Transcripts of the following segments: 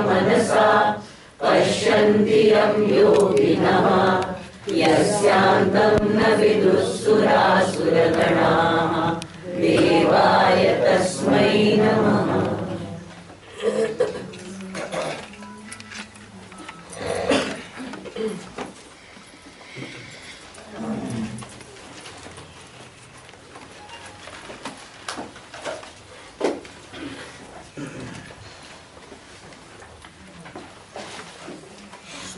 मनसा पश्यन्ति यं योगिनः यस्यान्तं न विदुःसुरासुरगणाः देवाय तस्मै नमः।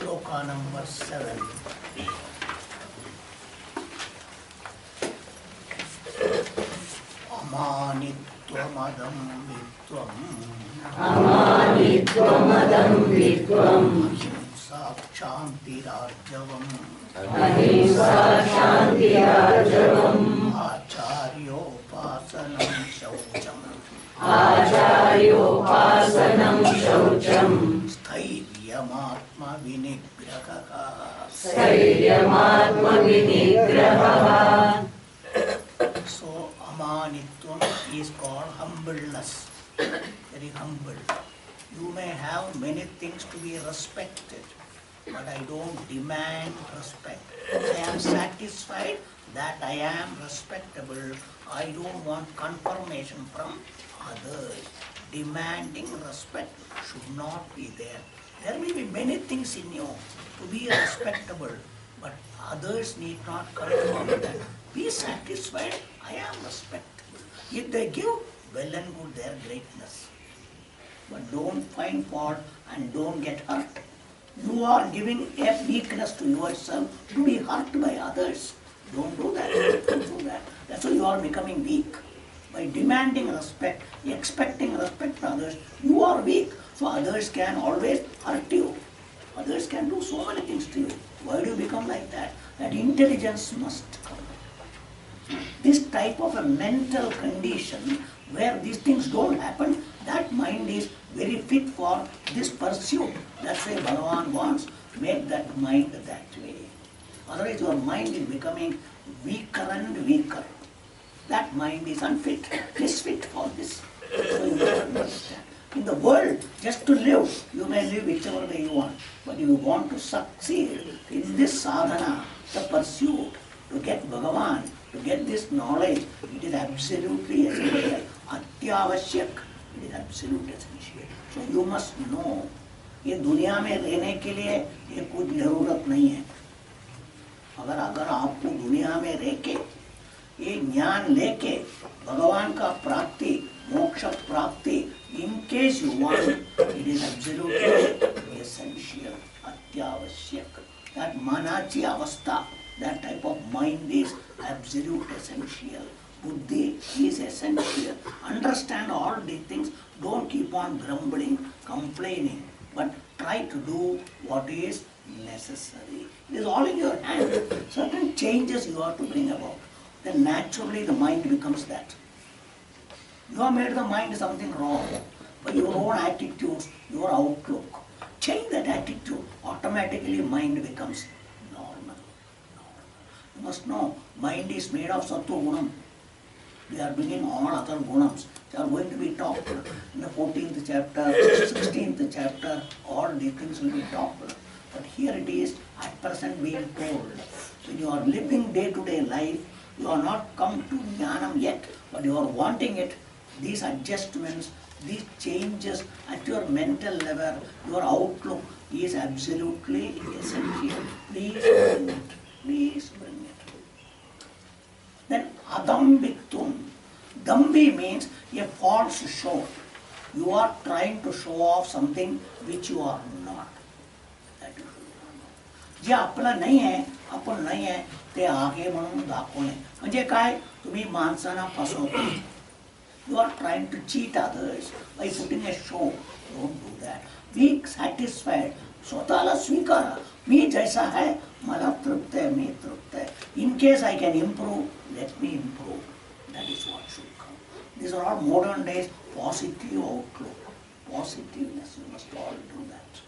Sloka number 7. Amanitvamadam vitvam अमानित्वमदं विद्वम् ahimsa kshantirarjavam अहिंसा शान्तिरार्जवम् acharyopasanam shaucham आचार्योपासनं शौचम् स्थैर्यमात्मा vinigrahah. स्थैर्यमात्मविनिग्रहः। So amanitvam is called humbleness, very humble. You may have many things to be respected, but I don't demand respect. I am satisfied that I am respectable. I don't want confirmation from others. Demanding respect should not be there. There may be many things in you to be respectable, but others need not confirm that. Be satisfied, I am respectable. If they give, well and good, their greatness. But don't find fault and don't get hurt. You are giving a weakness to yourself to be hurt by others. Don't do that. Don't do that. That's why you are becoming weak. By demanding respect, expecting respect from others, you are weak. So others can always hurt you. Others can do so many things to you. Why do you become like that? That intelligence must come. This type of a mental condition where these things don't happen, that mind is very fit for this pursuit. That's why Bhagavan wants to make that mind that way. Otherwise your mind is becoming weaker and weaker. That mind is unfit, misfit for this. So you must understand. In the world, just to live, you may live whichever way you want. But if you want to succeed in this sadhana, the pursuit, to get Bhagavan, to get this knowledge, it is absolutely essential. Atyavashyak, it is absolutely essential. So you must know, ये दुनिया में रहने के लिए ये कुछ जरूरत नहीं है. अगर आपको दुनिया में रह के ये ज्ञान लेके भगवान का प्राप्ति, मोक्ष प्राप्ति, in case you want, it is absolutely essential, अत्यावश्यक. That manachi avastha, that type of mind is absolute essential. Buddhi is essential. Understand all these things. Don't keep on grumbling, complaining, but try to do what is necessary. It is all in your hand. Certain changes you have to bring about. Then naturally the mind becomes that. You have made the mind something wrong by your own attitudes, your outlook. Change that attitude. Automatically mind becomes normal. You must know, mind is made of sattva gunam. We are bringing all other gunams. They are going to be talked in the 14th chapter, 16th chapter, all these things will be talked. But here it is at present being told. When you are living day-to-day life, you are not come to jnanam yet, but you are wanting it. These adjustments, these changes at your mental level, your outlook is absolutely essential. Please bring it. Please bring it. Then adambiktum. Dambi means a false show. You are trying to show off something which you are not. That you should not know. जे आपला नाही आहे, आपण नाही आहे, ते आगे म्हणून दाखवणे. म्हणजे काय? तुम्ही माणसांना फसवता. You are trying to cheat others by putting a show. Don't do that. Be satisfied. स्वतःला स्वीकारा. मी जैसा है, मला तृप्त है, मी तृप्त है. In case I can improve, let me improve. That is what should come. These are all modern days positive outlook. Positiveness, you must all do that.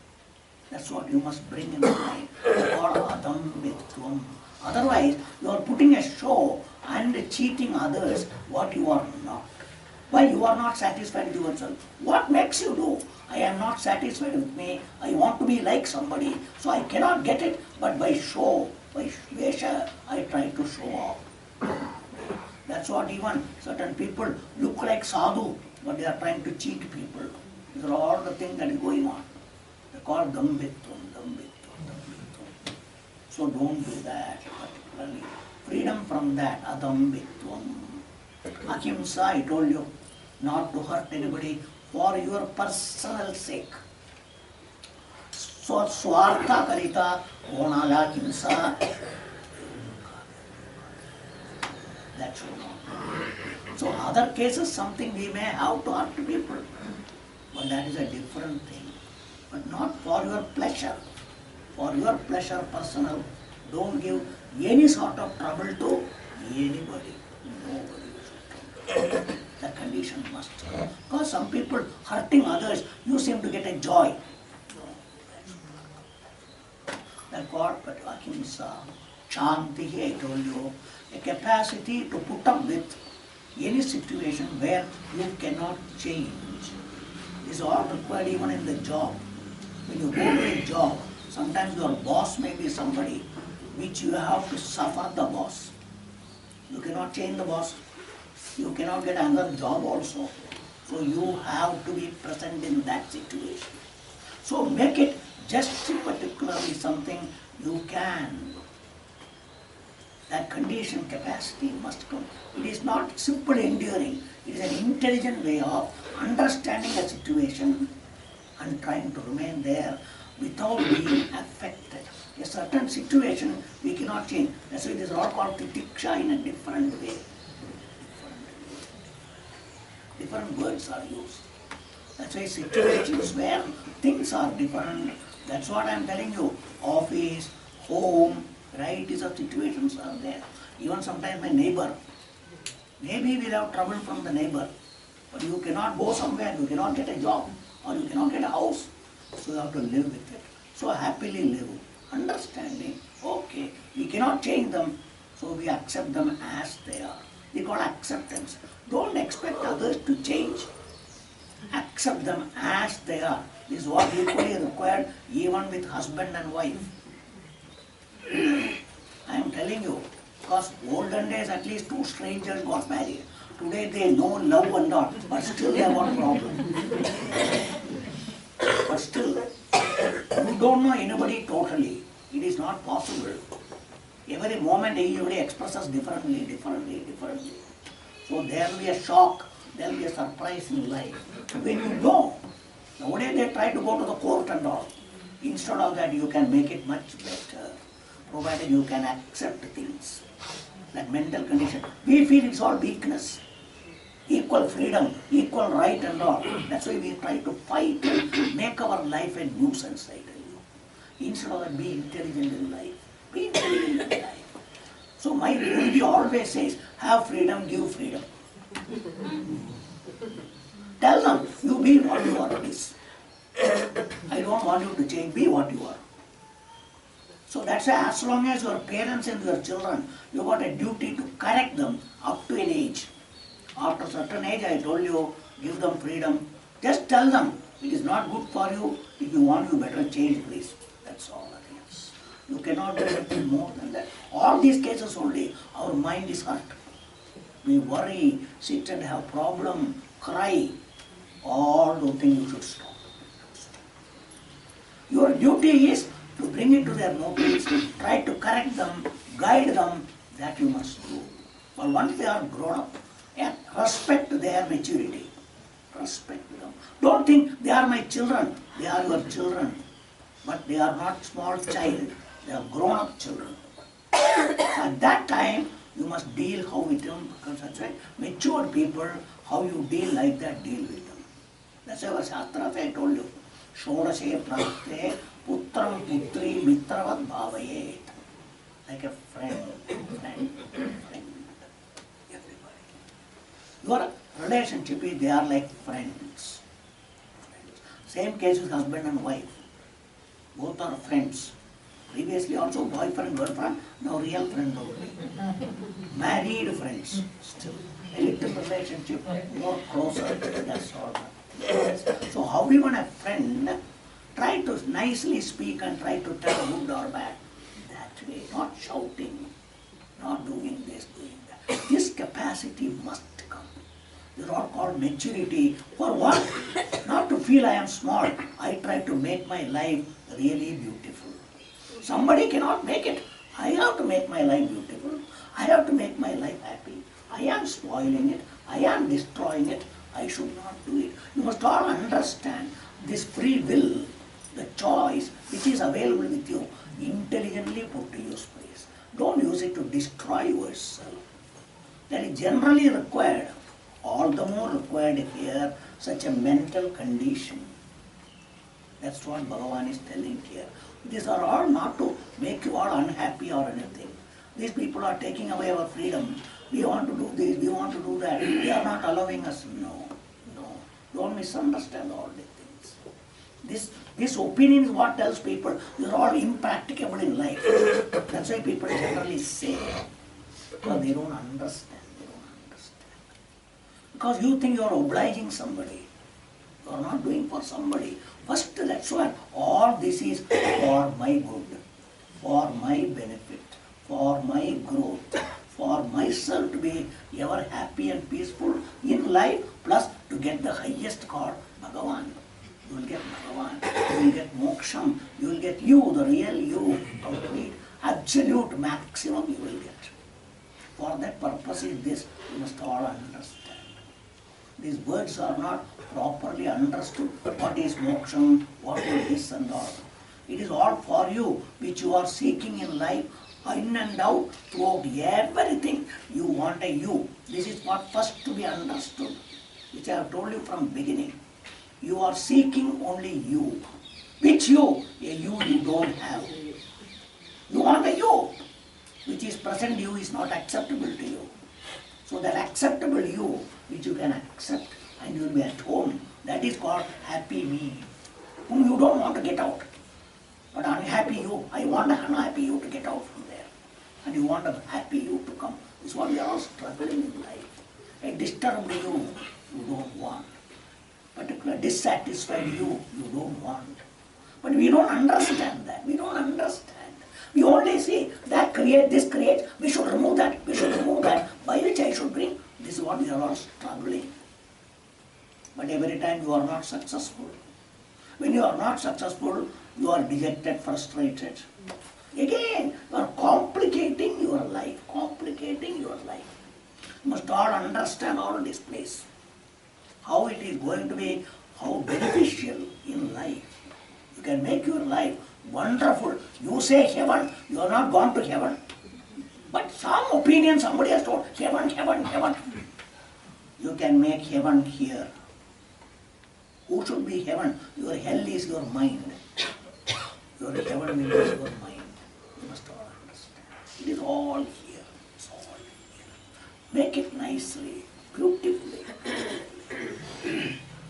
That's what you must bring in the mind. Or adambitvam. Otherwise, you are putting a show and cheating others what you are not. Why you are not satisfied with yourself? What makes you do? I am not satisfied with me. I want to be like somebody. So I cannot get it, but by show, by vesha, I try to show off. That's what even certain people look like sadhu, but they are trying to cheat people. These are all the things that is going on. They call dambitvam, dambitvam, dambitvam. So don't do that particularly. Freedom from that, adambitvam. Ahimsa, I told you, not to hurt anybody for your personal sake. So swartha karita, onala himsa. That should not. So other cases, something we may have to hurt people, but that is a different thing. But not for your pleasure. For your pleasure, personal. Don't give any sort of trouble to anybody. Nobody. The condition must. Because some people hurting others, you seem to get a joy. That God, but ahimsa, shanti, I told you, a capacity to put up with any situation where you cannot change. This is all required even in the job. When you go to a job, sometimes your boss may be somebody which you have to suffer the boss. You cannot change the boss. You cannot get another job also. So you have to be present in that situation. So make it just particularly something you can. That condition capacity must come. It is not simply enduring. It is an intelligent way of understanding a situation and trying to remain there without being affected. A certain situation we cannot change. That's why it is all called titiksha in a different way. Different words are used. That's why situations where things are different. That's what I am telling you. Office, home, varieties of situations are there. Even sometimes my neighbor, maybe we'll have trouble from the neighbor, but you cannot go somewhere, you cannot get a job, or you cannot get a house, so you have to live with it. So happily live, understanding, okay, we cannot change them, so we accept them as they are. We call acceptance. Don't expect others to change. Accept them as they are. This is what equally required even with husband and wife. I am telling you, because olden days at least two strangers got married. Today they know love and all, but still they have got problem. But still, you don't know anybody totally. It is not possible. Every moment everybody expresses differently. So there will be a shock, there will be a surprise in life. When you know, nowadays they try to go to the court and all. Instead of that, you can make it much better, provided you can accept things. That mental condition. We feel it's all weakness. Equal freedom, equal right and all. That's why we try to fight and make our life a nuisance, I tell you. Instead of that, be intelligent in life. Be intelligent in life. So my Guruji always says, have freedom, give freedom. Tell them, you be what you are, please. I don't want you to change, be what you are. So that's why as long as your parents and your children, you got a duty to correct them up to an age. After a certain age, I told you, give them freedom. Just tell them, it is not good for you. If you want, you better change, please. That's all that is. You cannot do anything more than that. All these cases only, our mind is hurt. We worry, sit and have problem, cry. All those things you should stop. Your duty is to bring it to their notice, try to correct them, guide them, that you must do. But once they are grown up, respect their maturity. Respect them. Don't think they are my children, they are your children. But they are not small child, they are grown up children. At that time, you must deal how with them, because that's why mature people, how you deal like that, deal with them. That's why our Shastra I told you. Shodashe prapte putram putri mitravad bhavayet. Like a friend. Everybody. Your relationship is, they are like friends. Same case with husband and wife. Both are friends. Previously also boyfriend, girlfriend, now real friend only. Married friends still. A little relationship, more closer, that's all. So how even a friend try to nicely speak and try to tell good or bad. That way, not shouting, not doing this, doing that. This capacity must come. These are all called maturity. For what? Not to feel I am smart. I try to make my life really beautiful. Somebody cannot make it. I have to make my life beautiful. I have to make my life happy. I am spoiling it. I am destroying it. I should not do it. You must all understand this free will, the choice which is available with you, intelligently put to use, please. Don't use it to destroy yourself. That is generally required. All the more required here, such a mental condition. That's what Bhagavan is telling here. These are all not to make you all unhappy or anything. These people are taking away our freedom. We want to do this, we want to do that. They are not allowing us. No, no. Don't misunderstand all these things. This opinion is what tells people these are all impracticable in life. That's why people generally say, because they don't understand. They don't understand. Because you think you are obliging somebody. You are not doing for somebody. First, that's why all this is for my good, for my benefit, for my growth, for myself to be ever happy and peaceful in life, plus to get the highest God, Bhagavan. You will get Bhagavan, you will get moksham, you will get you, the real you, complete, absolute maximum you will get. For that purpose is this, you must all understand. These words are not properly understood. What is moksham, what is this and all. It is all for you, which you are seeking in life, in and out, throughout everything. You want a you. This is what first to be understood, which I have told you from beginning. You are seeking only you. Which you? A you don't have. You want a you, which is present you is not acceptable to you. So that acceptable you, which you can accept and you will be at home, that is called happy me, whom you don't want to get out. But unhappy you, I want an unhappy you to get out from there. And you want a happy you to come. This is what we are all struggling in life. A disturbed you, you don't want. Particular dissatisfied you, you don't want. But we don't understand that. We don't understand. We only see that create, this creates, we should remove that, we should remove that, by which I should bring. This is what we are all struggling. But every time you are not successful. When you are not successful, you are dejected, frustrated. Again, you are complicating your life, complicating your life. You must all understand all this place. How it is going to be, how beneficial in life. You can make your life wonderful. You say heaven, you are not gone to heaven. But some opinion somebody has told, heaven, heaven, heaven. You can make heaven here. Who should be heaven? Your hell is your mind. Your heaven is your mind. You must all understand. It is all here. It's all here. Make it nicely, beautifully.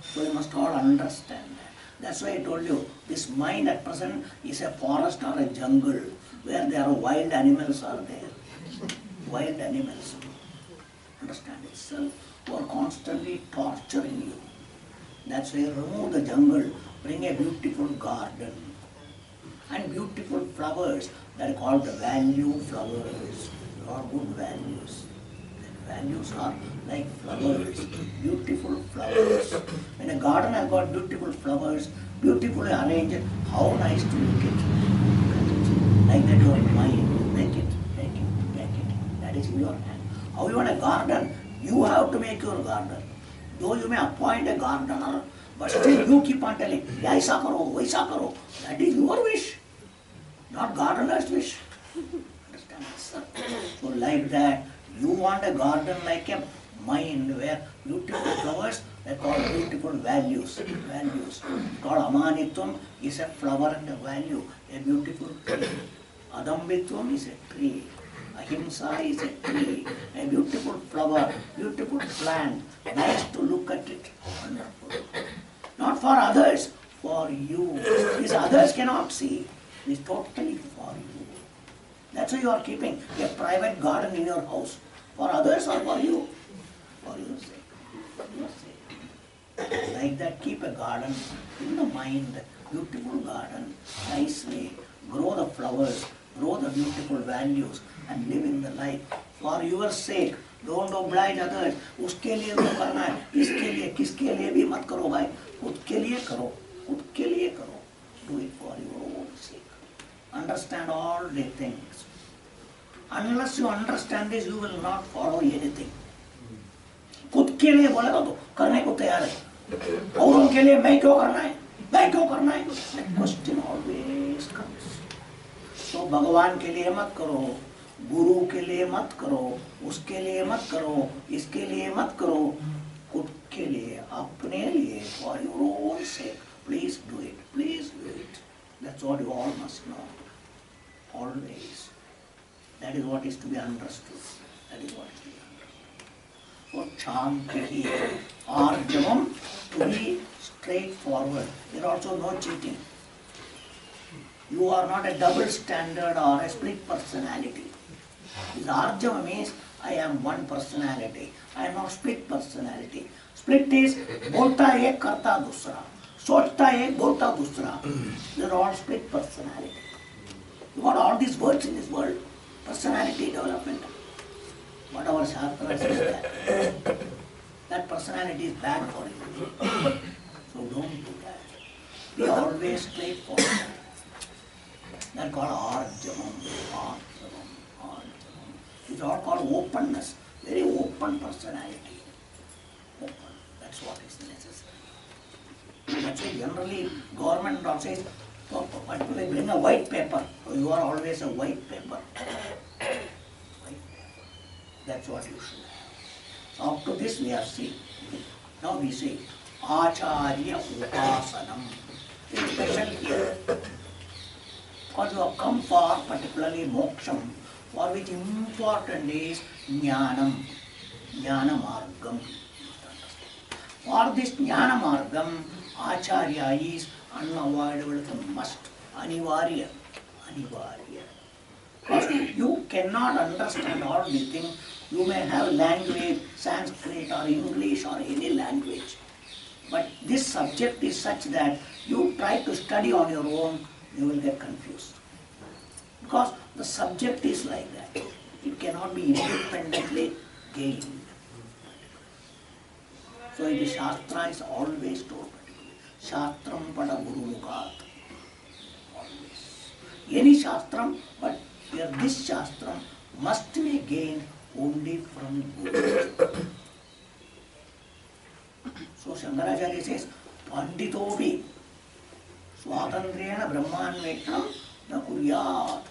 So you must all understand that. That's why I told you, this mind at present is a forest or a jungle where there are wild animals are there. Wild animals. Understand itself, who are constantly torturing you. That's why remove the jungle, bring a beautiful garden. And beautiful flowers that are called the value flowers. They are good values. Values are like flowers, beautiful flowers. When a garden has got beautiful flowers, beautifully arranged, how nice to look at it. Like that your mind, make it, make it, make it. That is in your hand. How you want a garden, you have to make your garden. Though you may appoint a gardener, but still you keep on telling, Yaisa karo, Vaisa karo. That is your wish, not gardener's wish. Understand, sir? So like that, you want a garden like a mind where beautiful flowers, they call beautiful values. Values. Called Amanitvam is a flower and a value, a beautiful tree. Adambitvam is a tree. Ahimsa is a tree, a beautiful flower, beautiful plant, nice to look at it, wonderful. Not for others, for you. These others cannot see. It is totally for you. That's why you are keeping a private garden in your house. For others or for you? For your sake. For your sake. Like that, keep a garden in the mind, beautiful garden, nicely. Grow the flowers, grow the beautiful values and live in the life. For your sake, don't oblige others. उसके लिए तो करना है, इसके लिए किसके लिए भी मत करो भाई. खुद के लिए करो, खुद के लिए करो. Do it for your own sake. Understand all the things. Unless you understand this, you will not follow anything. खुद के लिए बोलेगा तो करने को तैयार है. औरों के लिए मैं क्यों करना है? मैं क्यों करना है? That question always comes. तो भगवान के लिए मत करो, गुरु के लिए मत करो, उसके लिए मत करो, इसके लिए मत करो. खुद के लिए, अपने लिए, for your own sake. Please do it. Please do it. That's what you all must know. Always. That is what is to be understood. That is what is to be understood. So, Chanti, Arjavam, to be straightforward. There are also no cheating. You are not a double standard or a split personality. This Arjava means I am one personality. I am not split personality. Split is bolta ek karta dusra. Sochta ek bolta dusra. They are all split personality. You got all these words in this world. Personality development. What our Shastra says that. That personality is bad for you. So don't do that. Be always straightforward. That's called Arjavam. Arjavam. Arjavam. It's all called openness. Very open personality. Open. That's what is necessary. That's why generally government also says, particularly bring a white paper. So you are always a white paper. White paper. That's what you should have. So up to this we have seen. Now we say Acharya Upasanam. It's special here. Because you have come for particularly moksham, for which important is jnanam, jnana margam. For this jnana margam, acharya is unavoidable, must, anivarya, anivarya. Because you cannot understand all these things. You may have language, Sanskrit or English or any language. But this subject is such that you try to study on your own, you will get confused. Because the subject is like that. It cannot be independently gained. So the Shastra is always told. Shastram pada guru mukhat. Always. Any Shastram, but here this Shastram must be gained only from Guru. So Shankaracharya says, Panditobi Swatandrena Brahmanvetnam na kuryat.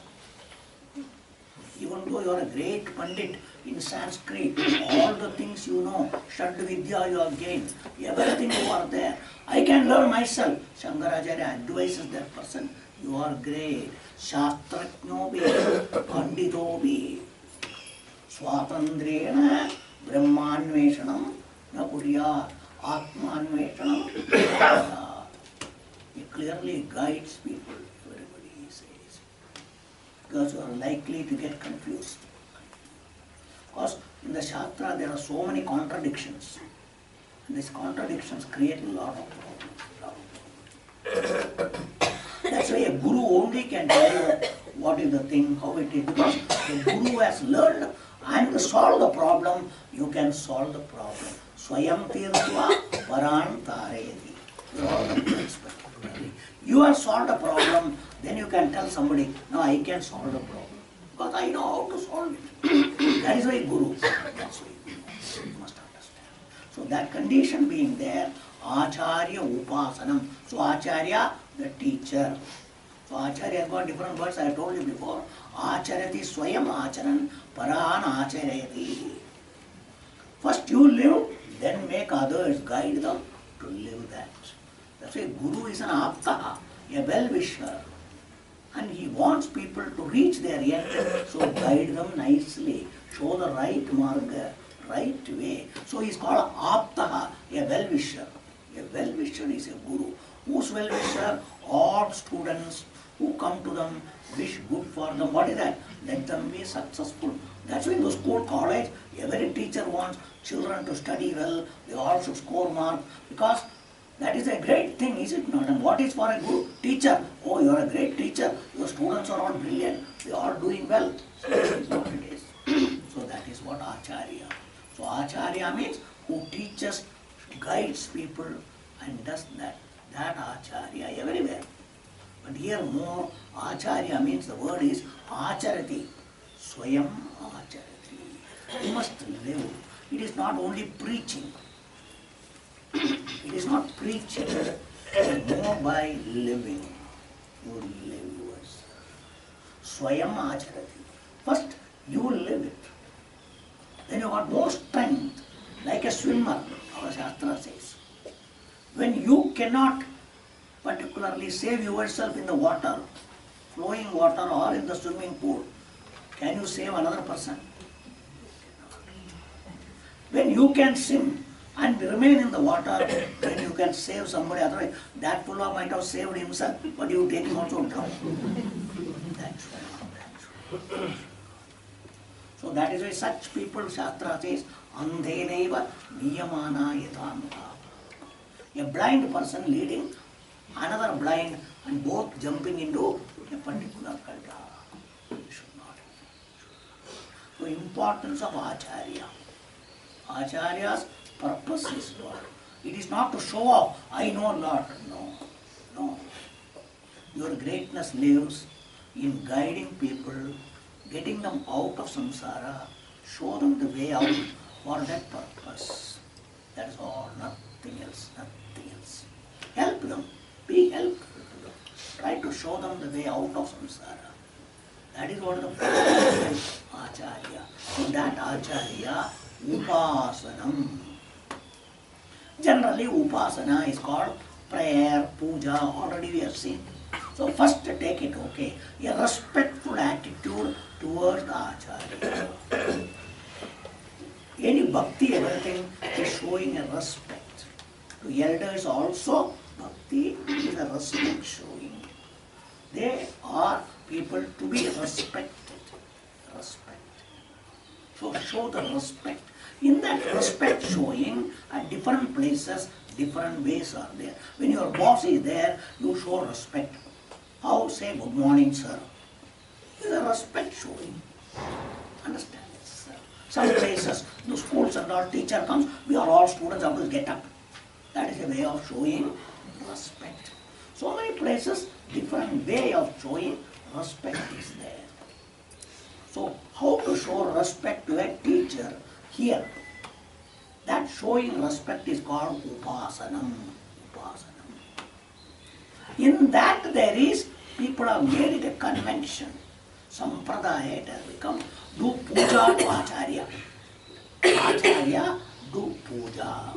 Even though you are a great Pandit in Sanskrit, all the things you know, Shad Vidya you have gained, everything you are there. I can learn myself. Shankaracharya advises that person, you are great. Shastratnobi, Panditobi, Swatandrena Brahmanvetnam na kuryat. Atmanvetnam. It clearly guides people, everybody says. Because you are likely to get confused. Because in the Shastra there are so many contradictions. And these contradictions create a lot of problems. That's why a guru only can tell you what is the thing, how it is. Because the guru has learned and to solve the problem, you can solve the problem. Swayam tirtva paran tarayati. You have solved a problem, then you can tell somebody, no, I can solve the problem. Because I know how to solve it. That is why Guru. That's why you must understand. So that condition being there, Acharya Upasanam. So Acharya, the teacher. So Acharya has got different words, I have told you before. Acharati Swayam Acharan Paran Acharayati. First you live, then make others, guide them to live that. That's why Guru is an aptaha, a well-wisher. And he wants people to reach their end, so guide them nicely, show the right marga, right way. So he is called aptaha, a well-wisher. A well-wisher is a Guru. Whose well-wisher? All students who come to them, wish good for them. What is that? Let them be successful. That's why in the school, college, every teacher wants children to study well, they all should score marks, because that is a great thing, is it not? And what is for a good teacher? Oh, you are a great teacher, your students are all brilliant, they are doing well. So that is what it is. So that is what Acharya. So Acharya means who teaches, guides people and does that. That Acharya everywhere. But here more Acharya means the word is Acharati. Swayam Acharati. You must live. It is not only preaching. It is not preaching. It is more by living. You live yourself. Swayam Acharati. First, you live it. Then you got more strength, like a swimmer, our Shastra says. When you cannot particularly save yourself in the water, flowing water or in the swimming pool, can you save another person? When you can swim and remain in the water, then you can save somebody. Otherwise, that fellow might have saved himself, but you take him also drown. That's why. So that is why such people, Shastra says, Andheneva niyamana yathanuha. A blind person leading another blind and both jumping into a particular kalpa. Should not. So importance of Acharya. Acharya's purpose is what? It is not to show off, I know a lot. No, no. Your greatness lives in guiding people, getting them out of samsara, show them the way out for that purpose. That is all, nothing else, nothing else. Help them, be helpful to them. Try to show them the way out of samsara. That is what the purpose of Acharya. So that Acharya, Upasanam. Generally, Upasana is called prayer, puja, already we have seen. So first take it, okay, a respectful attitude towards the Acharya. Any bhakti, everything is showing a respect. To elders also, bhakti is a respect showing. They are people to be respected. Respect. So show the respect. In that respect showing, at different places, different ways are there. When your boss is there, you show respect. How? Say, good morning, sir. It is a respect showing. Understand this, sir. Some places, the schools and all, teacher comes, we are all students, have to get up. That is a way of showing respect. So many places, different way of showing respect is there. So how to show respect to a teacher? Here, that showing respect is called Upasanam. Upasanam. In that there is, people have made it a convention. Sampradaya, it has become, do puja to Acharya. Acharya, do puja.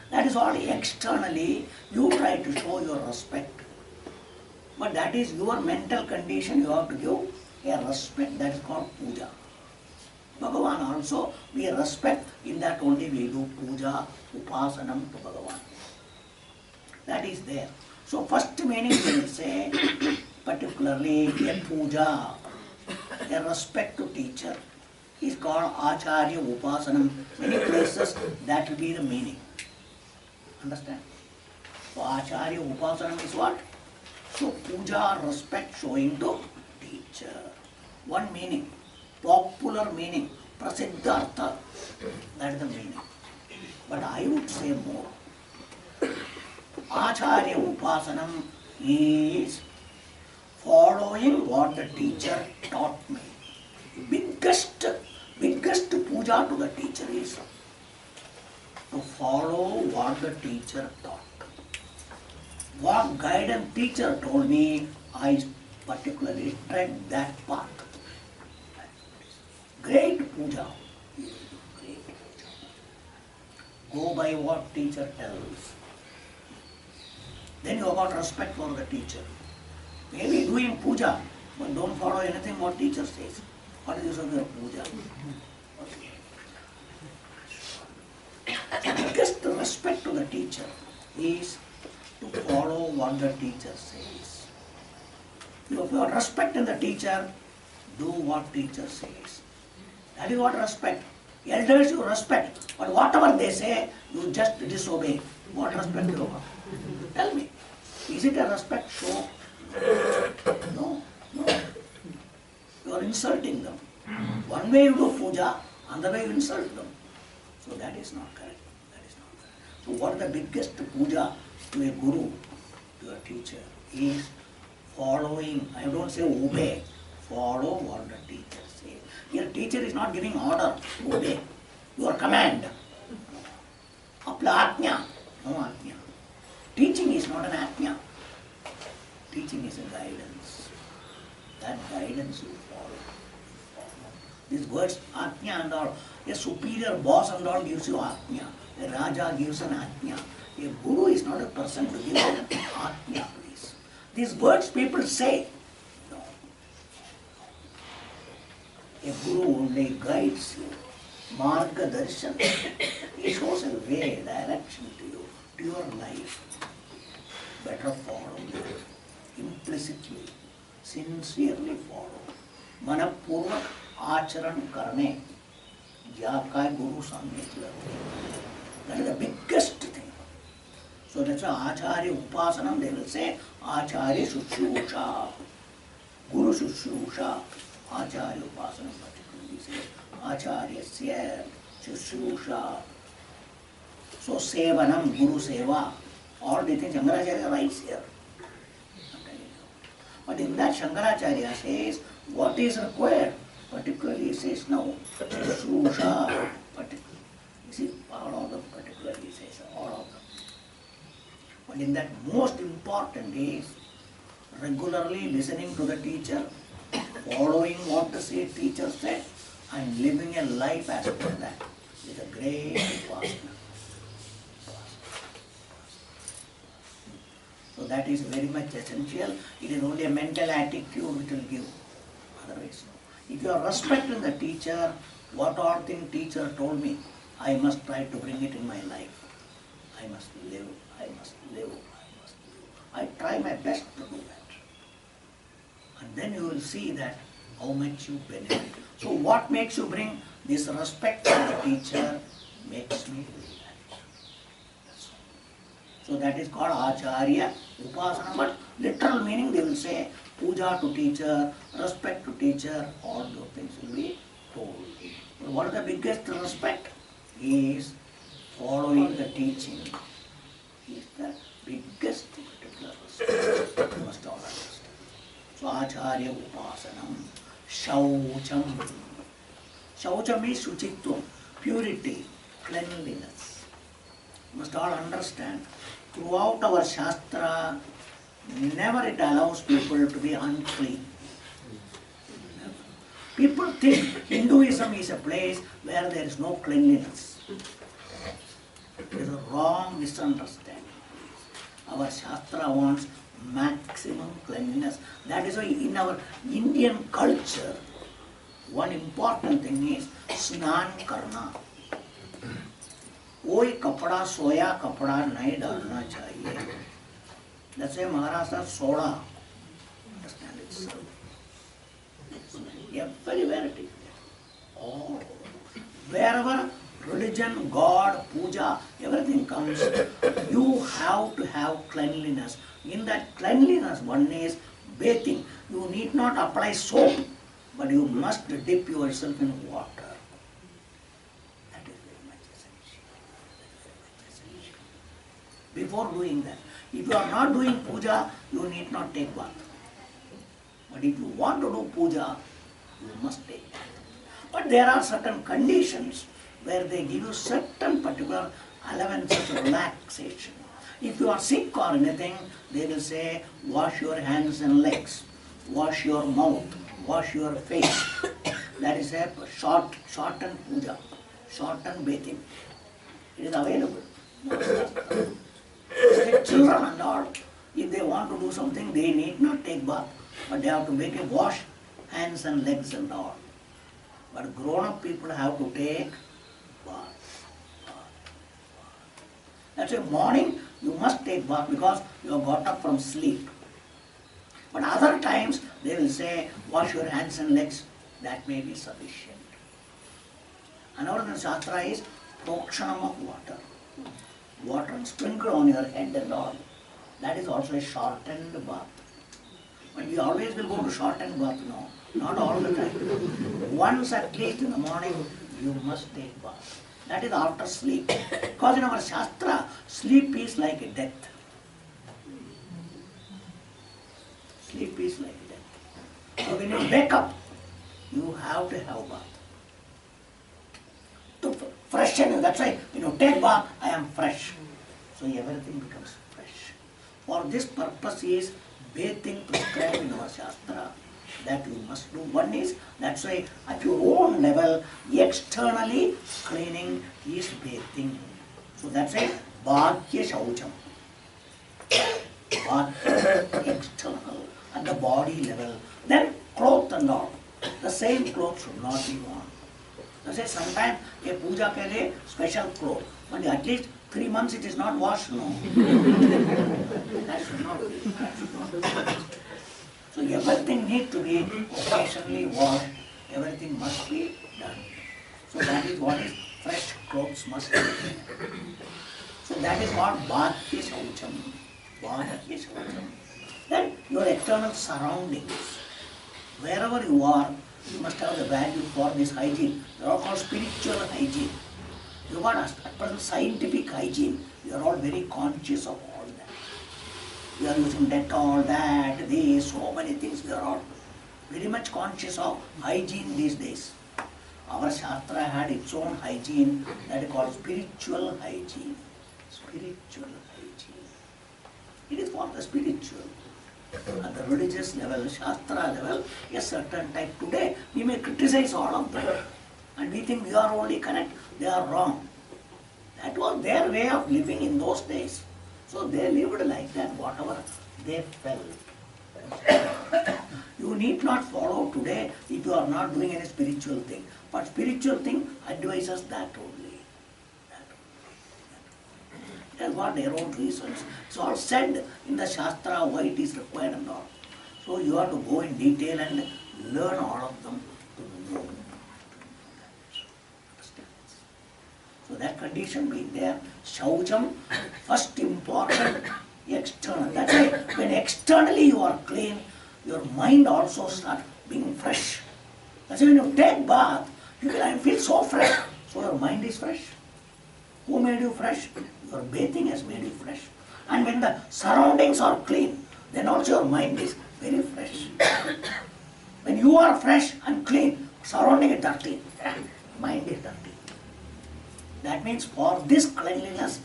That is all externally, you try to show your respect. But that is your mental condition, you have to give a respect, that is called puja. Bhagavan also, we respect, in that only we do puja, upasanam to Bhagavan. That is there. So first meaning we will say, particularly a puja, a respect to teacher, is called Acharya Upasanam. Many places that will be the meaning. Understand? So Acharya Upasanam is what? So puja, respect showing to teacher. One meaning. Popular meaning, prasiddhartha, that is the meaning. But I would say more. Acharya Upasanam is following what the teacher taught me. Biggest puja to the teacher is to follow what the teacher taught. What guidance teacher told me, I particularly tread that path. Great puja. Great puja. Go by what teacher tells. Then you have got respect for the teacher. Maybe doing puja, but don't follow anything what teacher says. What is the use of your puja? The biggest respect to the teacher is to follow what the teacher says. If you are respecting the teacher, do what teacher says. That is what respect. Elders you respect, but whatever they say, you just disobey. What respect you have? Tell me. Is it a respect show? No, no. You are insulting them. One way you do puja, another way you insult them. So that is not correct. That is not correct. So what is the biggest puja to a guru, to a teacher, is following. I don't say obey. Follow what the teacher says. Your teacher is not giving order, obey. Your command. Apla ajna, no ajna. Teaching is not an ajna. Teaching is a guidance. That guidance you follow. These words, ajna and all, a superior boss and all gives you ajna. A raja gives an ajna. A guru is not a person to give an ajna, please. These words people say. No. A guru only guides you. Marga darshan. He shows a way, direction to you, to your life. Better follow it. Implicitly, sincerely follow. Manapurvak acharan karne. Jakai guru samyet lage. That is the biggest thing. So that's why Acharya Upasanam, they will say Acharya Shushusha. Guru Shushusha. Acharya Upasanam particularly say Acharya Sya Shushusha. So Sevanam, Guru Seva, all the things Shankaracharya writes here. But in that Shankaracharya says what is required. Particularly he says no. Shushusha. You see, all of them particularly he says, all of them. But in that most important is regularly listening to the teacher, following what the teacher said, and living a life as per that is a great upasana. So that is very much essential. It is only a mental attitude which will give. Otherwise, no. If you are respecting the teacher, what all thing teacher told me, I must try to bring it in my life. I must live, I must live, I must live. I try my best to do that. And then you will see that how much you benefit. So what makes you bring this respect for the teacher makes me do that. That's all. So that is called Acharya Upasana. But literal meaning they will say puja to teacher, respect to teacher, all those things will be told. But what is the biggest respect? Is following the teaching. Is the biggest particular respect. You must all understand. So Acharya Upasanam. Shaucham. Shaucham is Shuchitvam, purity, cleanliness. You must all understand. Throughout our Shastra, never it allows people to be unclean. People think Hinduism is a place where there is no cleanliness. It is a wrong misunderstanding. Our Shastra wants maximum cleanliness. That is why in our Indian culture, one important thing is Snan Karna. कोई कपड़ा सोया कपड़ा नहीं डालना चाहिए. That's why Maharashtra soda. Understand it, sir? Everywhere it is there. All wherever religion, God, puja, everything comes, you have to have cleanliness. In that cleanliness, one is bathing. You need not apply soap, but you must dip yourself in water. That is very much essential. Before doing that, if you are not doing puja, you need not take bath. But if you want to do puja, you must take bath. But there are certain conditions where they give you certain particular allowances of relaxation. If you are sick or anything, they will say, wash your hands and legs, wash your mouth, wash your face. That is a shortened puja, shortened bathing. It is available. Children and all, if they want to do something, they need not take bath, but they have to make a wash hands and legs and all. But grown-up people have to take bath. That's why morning you must take bath because you have got up from sleep. But other times they will say, wash your hands and legs. That may be sufficient. Another Shastra is prokshanam of water. Water sprinkled on your head and all. That is also a shortened bath. But we always will go to shortened bath, no. Not all the time. Once at least in the morning, you must take bath. That is after sleep. Because in our Shastra, sleep is like a death. Sleep is like a death. So when you wake up, you have to have bath. To freshen you, that's why when you take bath, I am fresh. So everything becomes fresh. For this purpose is bathing prescribed in our Shastra. That you must do. One is, that's why at your own level, externally cleaning is bathing. So that's why Bhagya Shaucham. External, at the body level. Then clothes and all. The same clothes should not be worn. That's why sometimes a puja carry special clothes. But at least 3 months it is not washed, no. That should not be. That should not be. So everything needs to be occasionally washed, everything must be done. So that is what is fresh clothes must be. So that is what Bhagya Shaucham. Bhagya Shaucham. Then your external surroundings. Wherever you are, you must have the value for this hygiene. They are all called spiritual hygiene. You got at present scientific hygiene. You are all very conscious of all that. We are using Dettol, that, this, so many things. We are all very much conscious of hygiene these days. Our Shastra had its own hygiene that is called spiritual hygiene. Spiritual hygiene. It is for the spiritual. At the religious level, Shastra level, a certain type. Today, we may criticize all of them. And we think we are only correct, they are wrong. That was their way of living in those days. So they lived like that, whatever they felt. You need not follow today if you are not doing any spiritual thing. But spiritual thing advises that only. That is what their own reasons. It's all said in the Shastra why it is required and all. So you have to go in detail and learn all of them to know. So that condition being there, Shaucham, first important, external. That's why when externally you are clean, your mind also starts being fresh. That's why when you take bath, you can feel so fresh. So your mind is fresh. Who made you fresh? Your bathing has made you fresh. And when the surroundings are clean, then also your mind is very fresh. When you are fresh and clean, surrounding is dirty, mind is dirty. That means for this cleanliness,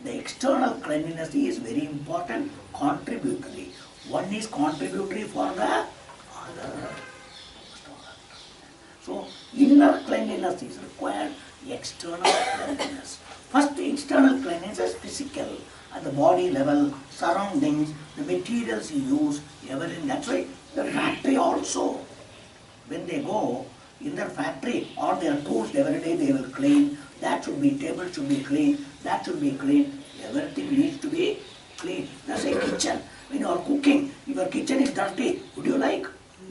the external cleanliness is very important, contributory. One is contributory for the other. So inner cleanliness is required, external cleanliness. First, external cleanliness is physical, at the body level, surroundings, the materials you use, everything. That's why the factory also, when they go in their factory, all their tools every day they will clean. That should be, table should be clean, that should be clean. Everything needs to be clean. That's a kitchen. When you are cooking, if your kitchen is dirty, would you like?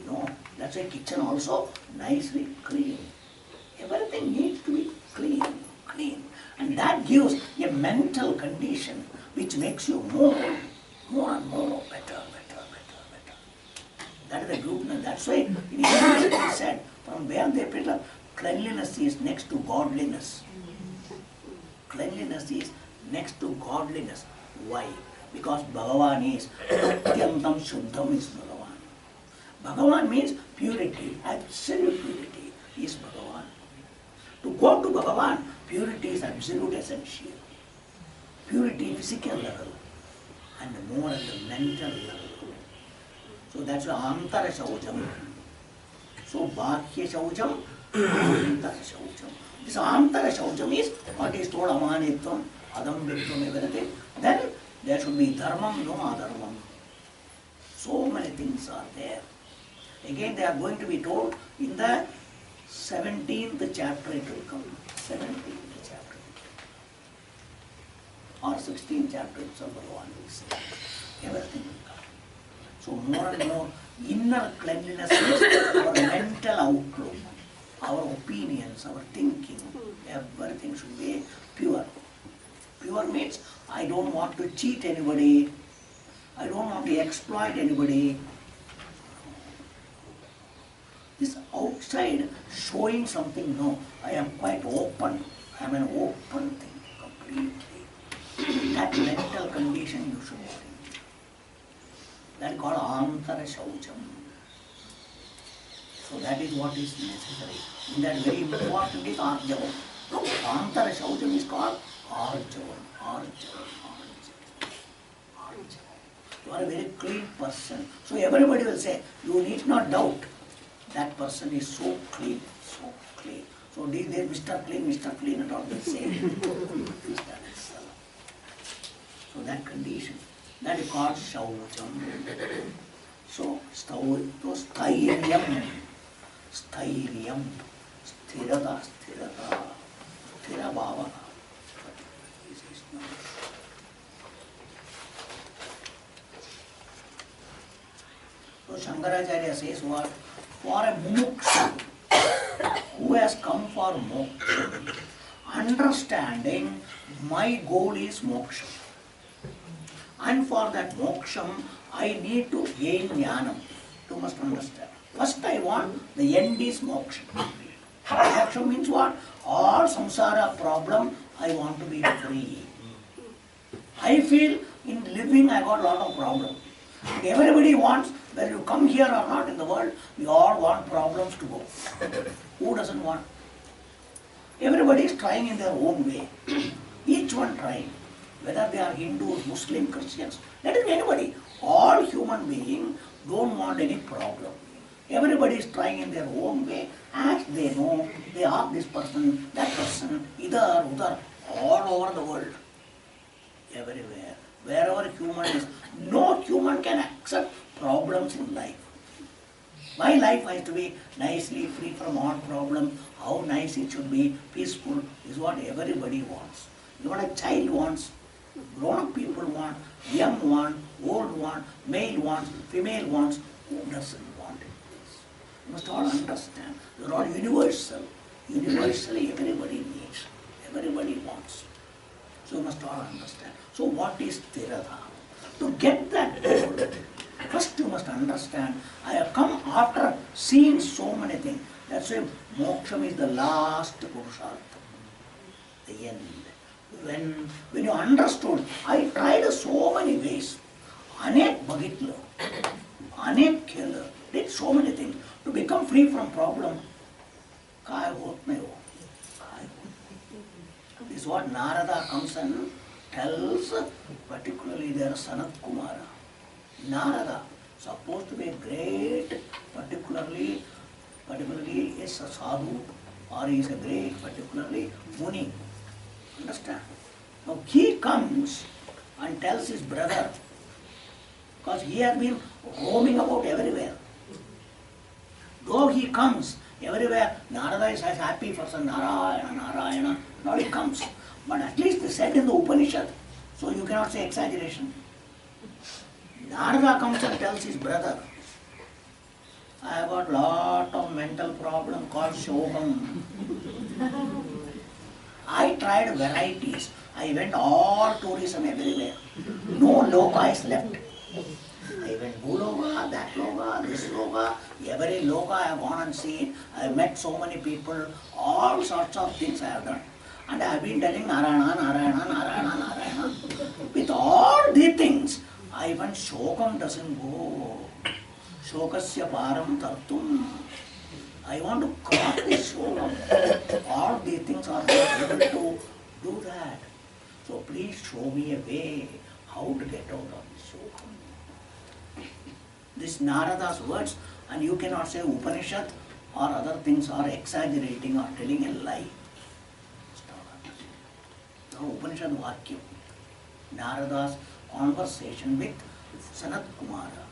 No. That's a kitchen also nicely clean. Everything needs to be clean, clean. And that gives a mental condition which makes you more and more better. That is the goodness. That's why in English it is said, from where they pick up, cleanliness is next to godliness. Cleanliness is next to godliness. Why? Because Bhagavan is Atyantam Shuddham is Bhagavan. Bhagavan means purity, absolute purity is Bhagavan. To go to Bhagavan, purity is absolute essential. Purity physical level and more at the mental level. So that's why Antara Shaucham. So Bhagya Shaucham, Antara Shaucham. This Antara Shaucham is what is told Amanitvam, Adambitvam, everything. Then there should be Dharmam, no Adharmam. So many things are there. Again they are going to be told in the 17th chapter it will come. 17th chapter. Or 16th chapter itself, Bhagavan will say. Everything will come. So more and more inner cleanliness is our mental outlook, our opinions, our thinking, everything should be pure. Pure means I don't want to cheat anybody, I don't want to exploit anybody. This outside showing something, no, I am quite open, I am an open thing completely. That mental condition you should bring. That is called Antara Shaucham. So that is what is necessary. And that very important is Arjavam. Antara Shaucham is called Arjavam. You are a very clean person. So everybody will say, you need not doubt. That person is so clean, so clean. So these days, Mr. Clean and all the same. So that condition, that is called Shaucham. So Stairyam, Sthirata, Sthira Bhava. So Shankaracharya says what? For a muksha who has come for moksha, understanding my goal is moksha. And for that moksham, I need to gain jnanam. You must understand. First I want, the end is moksha. Moksha means what? All samsara problem, I want to be free. I feel in living I got a lot of problems. Everybody wants, whether you come here or not in the world, we all want problems to go. Who doesn't want? Everybody is trying in their own way. Each one trying. Whether they are Hindus, Muslims, Christians, that is anybody. All human beings don't want any problem. Everybody is trying in their own way. As they know, they ask this person, that person, idhar, udhar, all over the world. Everywhere. Wherever human is, no human can accept problems in life. My life has to be nicely free from all problems. How nice it should be, peaceful, is what everybody wants. What a child wants, grown-up people want, young want, old want, male wants, female wants. Who doesn't want it? You must all understand. You are all universal. Universally everybody needs, everybody wants. So you must all understand. So what is Tirada? To get that goal, first you must understand, I have come after seeing so many things. That's why moksham is the last purushartha, the end. When you understood, I tried so many ways. Anek bagitla, anek khela, did so many things to become free from problem. Kai hot nahi ho. This is what Narada comes and tells, particularly their Sanat Kumara. Narada, supposed to be a great, particularly is a sadhu, or he is a great, particularly Muni. Understand? Now he comes and tells his brother, because he has been roaming about everywhere. Though he comes everywhere, Narada is as happy for some Narayana, Narayana, now he comes. But at least they said in the Upanishad, so you cannot say exaggeration. Narada comes and tells his brother, I have got lot of mental problem called Shogam. I tried varieties. I went all tourism everywhere. No loka is left. I went Bhuloka, that loka, this loka, every loka I have gone and seen. I have met so many people, all sorts of things I have done. And I have been telling Narayana, Narayana, Narayana, Narayana. With all these things, I went Shokam doesn't go. Shokasya param tartum. I want to cross this Shokam. All these things are not able to do that. So please show me a way how to get out of this Shokam. This Narada's words, and you cannot say Upanishad or other things are exaggerating or telling a lie. Now Upanishad Vakya, Narada's conversation with Sanat Kumara.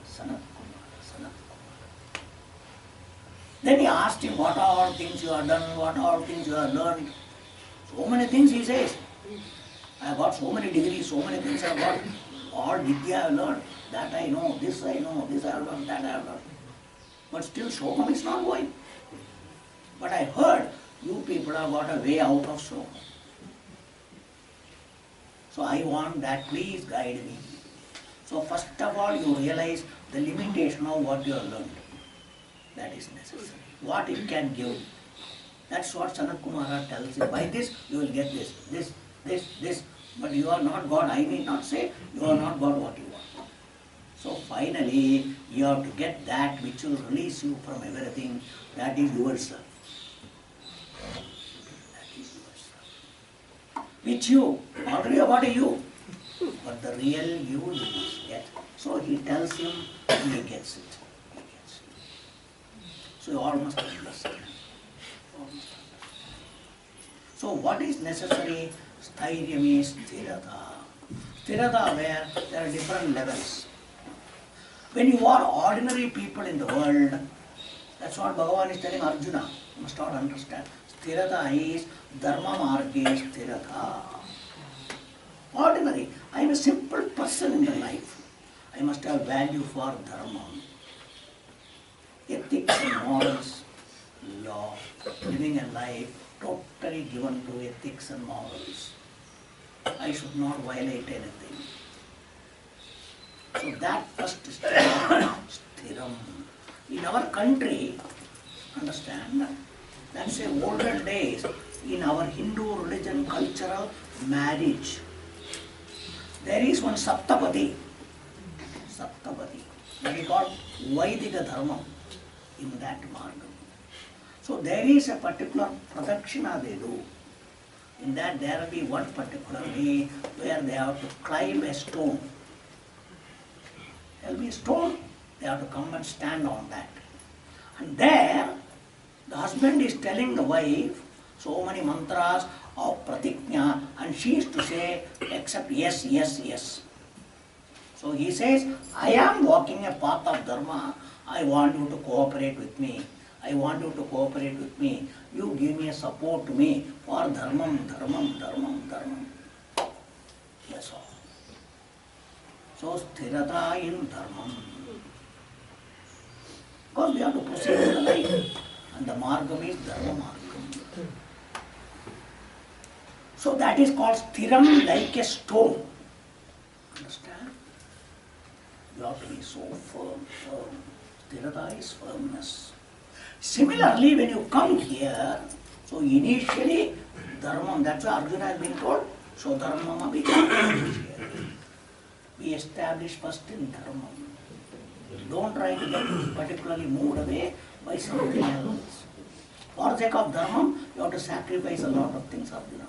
Then he asked him, what are all things you have done, what are all things you have learned. So many things he says. I have got so many degrees, so many things I have got. all Vidya I learned, that I know, this I know, this I have learned, that I have learned. But still Shokam is not going. But I heard you people have got a way out of Shokam. So I want that, please guide me. So first of all, you realize the limitation of what you have learned. That is necessary. What it can give. That's what Sanat Kumara tells you. By this, you will get this. But you are not God. I need not say you are not God what you want. So finally, you have to get that which will release you from everything. That is yourself. That is yourself. Which you, already got a you. But the real you must get. So he tells him, and he gets it. He gets it. So you all must understand. So what is necessary? Stairyam is sthirata. Sthirata where there are different levels. When you are ordinary people in the world, that's what Bhagavan is telling Arjuna. You must not understand. Sthirata is dharma marge sthirata. Ordinary. I am a simple person in the life. I must have value for dharma. Ethics and morals, law, living a life totally given to ethics and morals. I should not violate anything. So that first is sthiram. In our country, understand, that's say olden days, in our Hindu religion, cultural marriage, there is one Saptapati. Saptapati. That is called Vaidika Dharma in that margam. So there is a particular pradakshina they do. In that there will be one particular way where they have to climb a stone. There will be a stone, they have to come and stand on that. And there, the husband is telling the wife so many mantras of pratiknya, and she is to say except yes, yes, yes. So he says, I am walking a path of dharma, I want you to cooperate with me. I want you to cooperate with me. You give me a support to me for dharmam, dharmam, dharmam, dharmam. That's all. So sthirata in dharmam. Because we have to proceed in the life. And the margam is dharma margam. So that is called sthiram, like a stone. Understand? You have to be so firm. Sthirata is firmness. Similarly, when you come here, so initially dharmam, that's why Arjuna has been told, so dharmam abhijnana. We establish first in dharmam. Don't try to get particularly moved away by something else. For the sake of dharmam, you have to sacrifice a lot of things, Arjuna.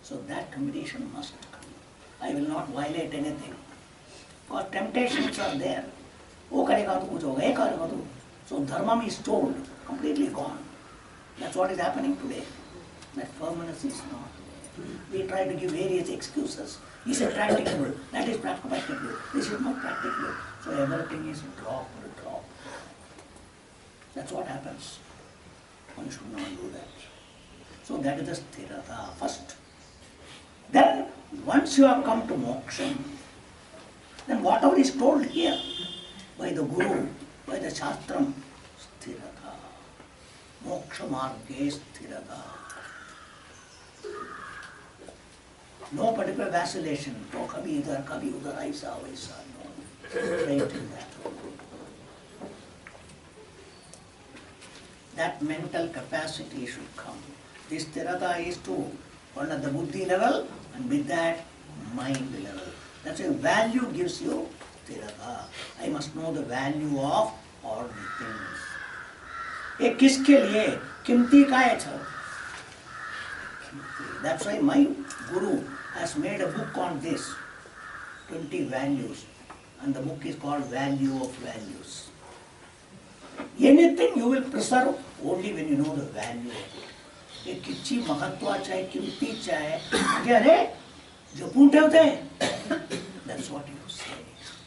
So that combination must come. I will not violate anything. Because temptations are there. वो करेगा तो कुछ होगा, ये करेगा तो. So dharma is told, completely gone. That's what is happening today. That firmness is not. We try to give various excuses. This is practicable, that is practicable, this is not practicable. So everything is drop. That's what happens. One should not do that. So that is the sthirata first. Then once you have come to moksha, then whatever is told here, by the Guru, by the Shastram, sthirata. Moksha marge sthirata. No particular vacillation. To kabhi udhar, aisa, vaisa. No. Straight in that. That mental capacity should come. This sthirata is to one at the buddhi level, and with that, mind level. That's why value gives you sthirata. I must know the value of all things. ये किसके लिए कीमती का है sir? That's why my guru has made a book on this, 20 values, and the book is called Value of Values. Anything you will preserve only when you know the value of it. ये किच्ची महत्वा चाहे कीमती चाहे क्या रे जपून ठेवते हैं? That's what you say.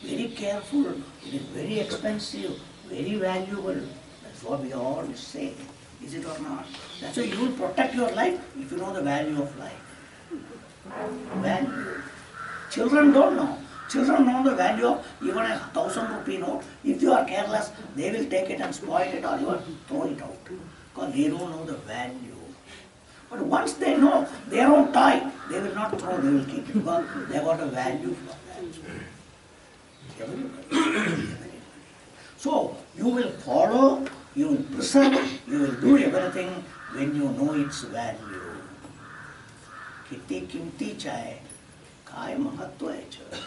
Very careful, it is very expensive, very valuable. That's what we always say. Is it or not? That's why you will protect your life if you know the value of life. Value. Children don't know. Children know the value of even a 1,000 rupee note. If you are careless, they will take it and spoil it or you throw it out. Because they don't know the value. But once they know their own toy, they will not throw, they will keep it because they have got a value for that. Everybody. So you will follow, you will preserve, you will do everything when you know its value. Kitti kimti chahe, kai mahatva hai chahe.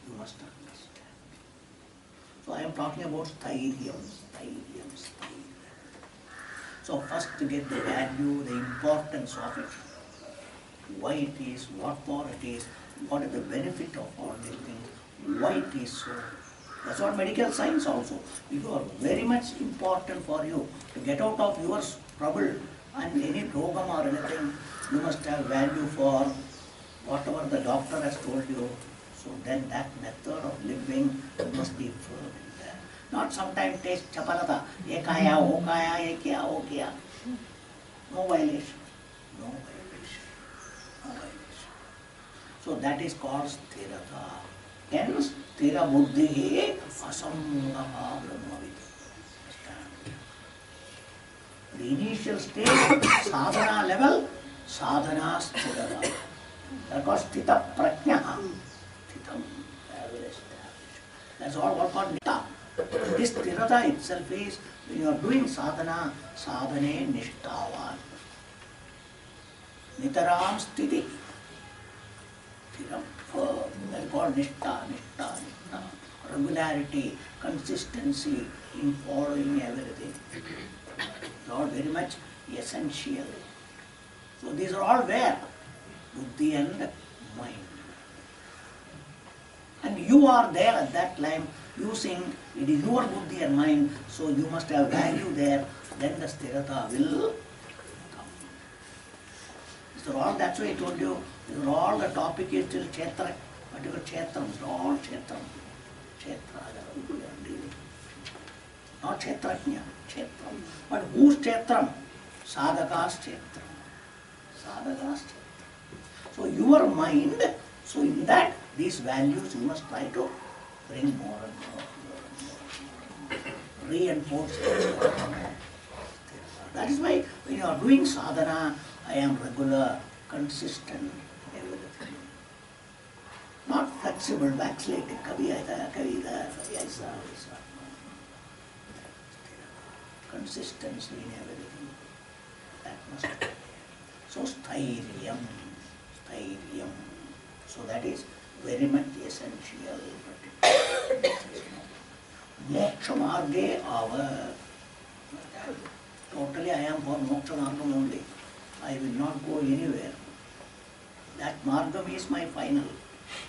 You must understand. So I am talking about sthairiyam. So first to get the value, the importance of it, why it is, what for it is, what is the benefit of all these things, why it is so. That's what medical science also. It is very much important for you to get out of your trouble and any program or anything. You must have value for whatever the doctor has told you. So then that method of living must be firm in there. Not sometimes taste chapalata, ye kaya, wo kaya, ye kya, wo kya. No violation. No violation. No violation. So that is called sthirata. Hence, sthira buddhi asamgaha brahmavid. The initial stage, sadhana level, sadhana sthirata. That was sthita prajnaha. Sthitam, well established. That's all what called nita. This sthirata itself is, when you are doing sadhana, sadhane nishtavan. Nitaram sthiti. Sthiram, firm. That's called nishta. Regularity, consistency in following everything. Not very much essential. So these are all where? Buddhi and mind. And you are there at that time using, it is your buddhi and mind, so you must have value there, then the sthirata will come. These are all, that's why I told you, these are all the topic is till Kshetra, particular Kshetram, it's all Kshetram. Kshetra, we are dealing. Not Kshetrajna, Kshetram. But whose Kshetram? Sadhaka's Kshetram. Sadhaka's Kshetram. So your mind, so in that, these values you must try to bring more and more. Reinforce them. That is why when you are doing sadhana, I am regular, consistent, everything. Not flexible, vacillating, kabhi aita, kabhi idhar, kabhi aisa, aisa. Consistency in everything. That must be. So sthairiyam. So that is very much essential. Moksha marge ava. Totally I am for moksha margam only. I will not go anywhere. That margam is my final.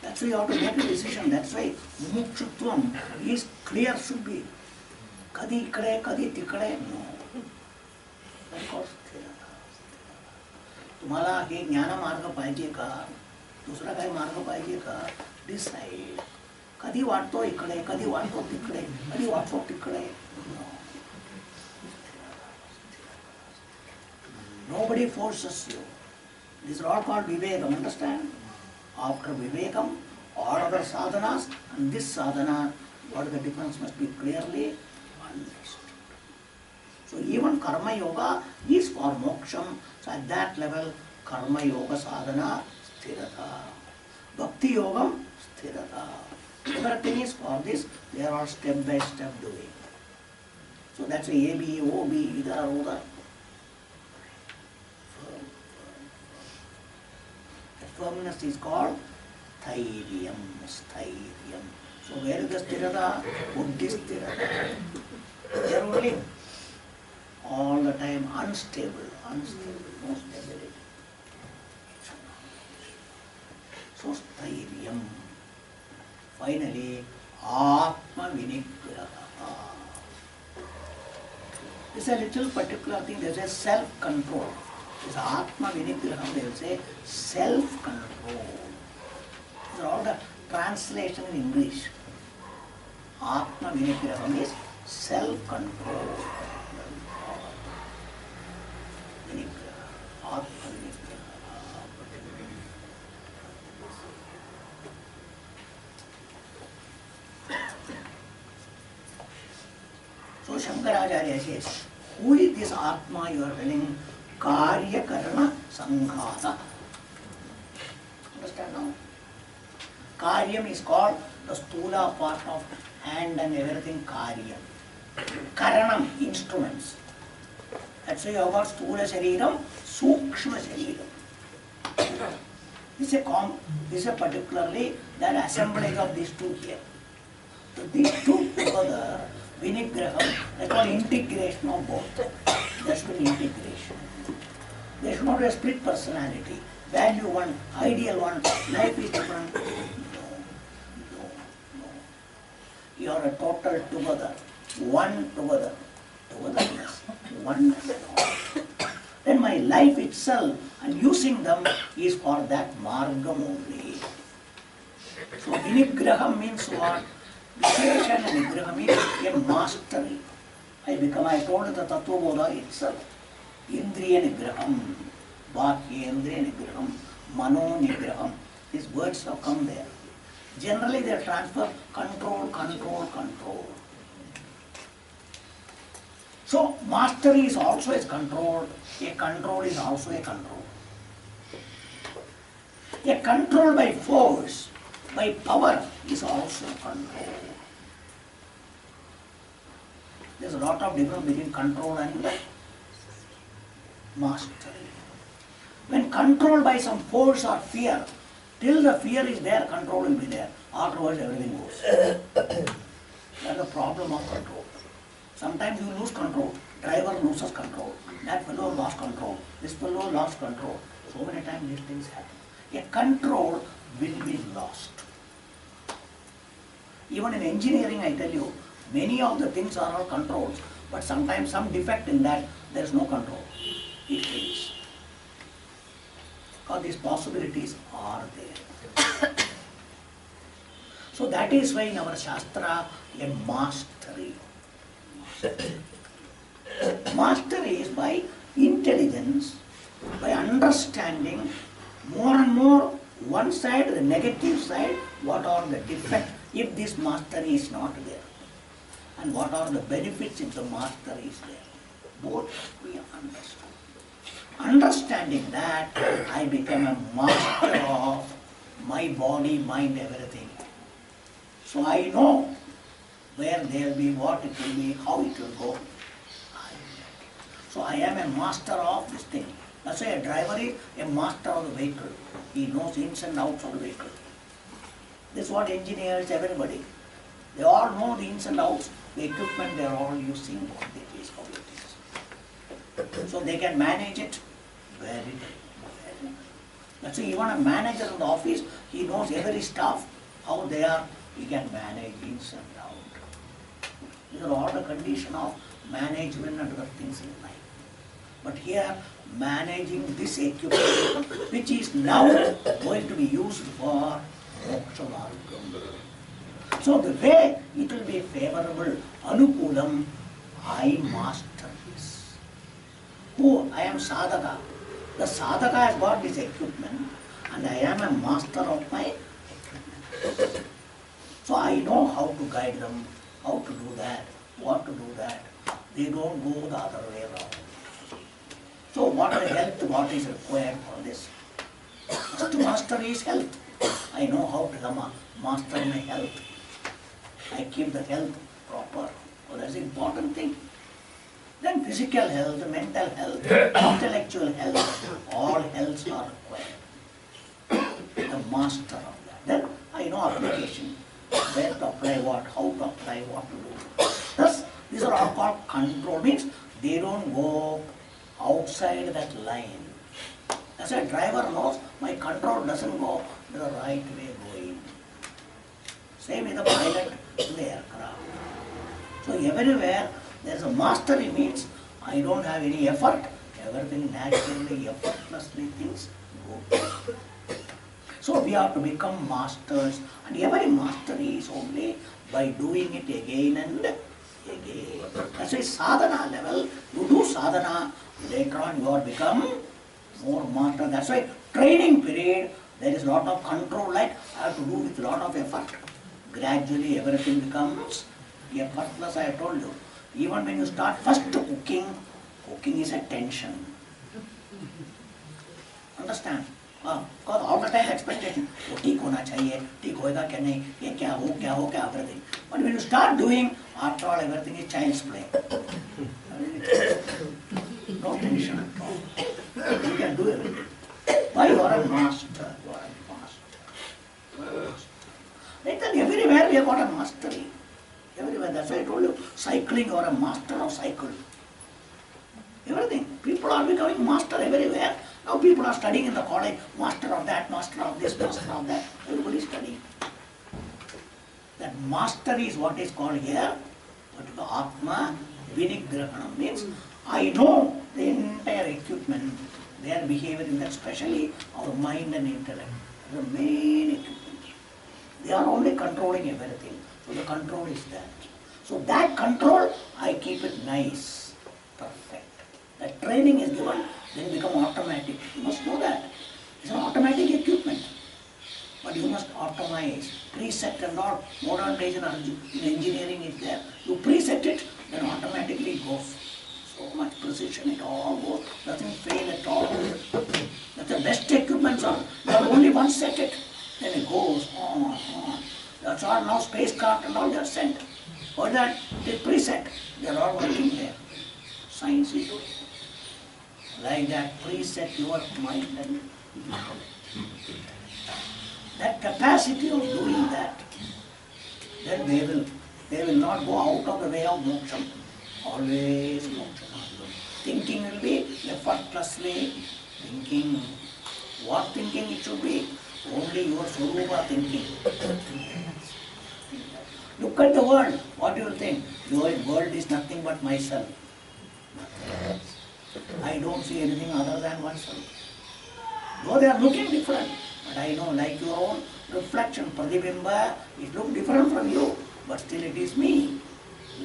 That's why you have to make a decision. That's why mukshutvam is clear, should be. Kadi ikkade, kadi tikkade, no. Of course, तुम्हाला हे ज्ञान मार्ग पाहिजे का, दुसरा काही मार्ग पाहिजे का, डिसाइड. कधी वाटतो इकडे, कधी वाटतो तिकडे, कधी वाटतो तिकडे. Nobody forces you. These are all called vivekam, understand? After vivekam, all other sadhanas and this sadhana, what is the difference must be clearly understood. So even karma yoga is for moksham. So at that level, karma yoga sadhana sthirata. Bhakti yogam sthirata. Everything is for this, they are all step by step doing. So that's why AB, OB, idhar, udhar. The firmness is called sthairiyam. So where is the sthirata? Buddhi sthirata. They are only all the time unstable, no stability. So sthairiyam. Finally, atma vinigraha. This is a little particular thing, there is a self-control. This atma vinigraha, they will say self-control. These are all the translation in English. Atma vinigraha is self-control. So Shankaracharya says, who is this Atma you are telling? Karya Karana Sanghata. Understand now? Karyam is called the stula part of hand and everything Karyam. Karanam, instruments. That's why you have got stula shariram, sukshma shariram. This is a particularly that assemblage of these two here. So these two together, vinigraham, they call integration of both. That's the integration. There should not be a split personality. Value one, ideal one, life is different. No. You are a total together, one together, togetherness, oneness. Then my life itself and using them is for that margam only. So vinigraham means what? Vishesha and nigraham is a mastery. I told the Tattvabodha itself. Indriya nigraham, Bhakyendriya nigraham, Mano nigraham. These words have come there. Generally they transfer control. So mastery is also a control is also a control. A control by force, by power is also control. There is a lot of difference between control and mastery. When controlled by some force or fear, till the fear is there, control will be there. Afterwards everything goes. That's the problem of control. Sometimes you lose control. Driver loses control. That fellow lost control. This fellow lost control. So many times these things happen. A control will be lost. Even in engineering, I tell you, many of the things are all controls, but sometimes some defect in that, there is no control. It fails. Because these possibilities are there. So that is why in our Shastra, a mastery. Mastery is by intelligence, by understanding more and more one side, the negative side, what are the defects if this mastery is not there, and what are the benefits if the mastery is there. Both we understand. Understanding that, I become a master of my body, mind, everything. So I know where there will be, what it will be, how it will go. So I am a master of this thing. That's why a driver is a master of the vehicle. He knows ins and outs of the vehicle. This is what engineers, everybody. They all know the ins and outs. The equipment they are all using, what it is, how it is. So they can manage it very well. That's why even a manager in the office, he knows every staff, how they are, he can manage ins and outs. These are all the condition of management and other things in life. But here, managing this equipment, which is now going to be used for moksha margam. So the way it will be favorable, anukulam, I master this. Who? I am sadhaka. The sadhaka has got this equipment and I am a master of my equipment. So I know how to guide them, how to do that, what to do that. They don't go the other way around. So what is health, what is required for this? First master is health. I know how to become a master my health. I keep the health proper. So that's the important thing. Then physical health, mental health, intellectual health, all healths are required. The master of that. Then I know application. Where to apply what, how to apply, what to do. Thus, these are all called control. Means they don't go outside that line. As a driver knows, my control doesn't go the right way going. Same with the pilot in the aircraft. So everywhere there is a mastery means I don't have any effort. Everything naturally, effortlessly things go. So we have to become masters, and every mastery is only by doing it again and again. That's why sadhana level, you do sadhana, later on you are become more master. That's why training period, there is lot of control, like I have to do with lot of effort. Gradually everything becomes effortless, I have told you. Even when you start first cooking, cooking is a tension. Understand? Because all the time expectation, वो ठीक होना चाहिए, ठीक होएगा क्या नहीं, ये क्या हो everything. But when you start doing, after all everything is child's play. No tension at all. You can do everything. Why you are a master? You are a master. Like that everywhere we have got a mastery. Everywhere. That's why I told you, cycling, you are a master of cycle. Everything. People are becoming master everywhere. Now people are studying in the college, master of that, master of this, master of that. Everybody is studying. That mastery is what is called here. What is called Atma Vinigrahanam. Means I know the entire equipment, their behavior in that, especially our mind and intellect. The main equipment. They are only controlling everything. So the control is that. So that control, I keep it nice, perfect. That training is given, then become automatic. You must know that. It's an automatic equipment. But you must optimize, preset and all. Modern days in engineering is there. You preset it, then automatically it goes. So much precision, it all goes, doesn't fail at all. That's the best equipment are. You have only one set it, then it goes on. That's all now spacecraft and all they are sent. For that, they preset. They are all working there. Science is doing. Like that, preset your mind and that capacity of doing that, then they will not go out of the way of moksha. Always moksha. Thinking will be effortlessly thinking. What thinking it should be? Only your Swarupa thinking. Look at the world. What do you think? The world is nothing but myself. I don't see anything other than oneself. Though they are looking different, but I know like your own reflection, Pradibimba, it looks different from you, but still it is me.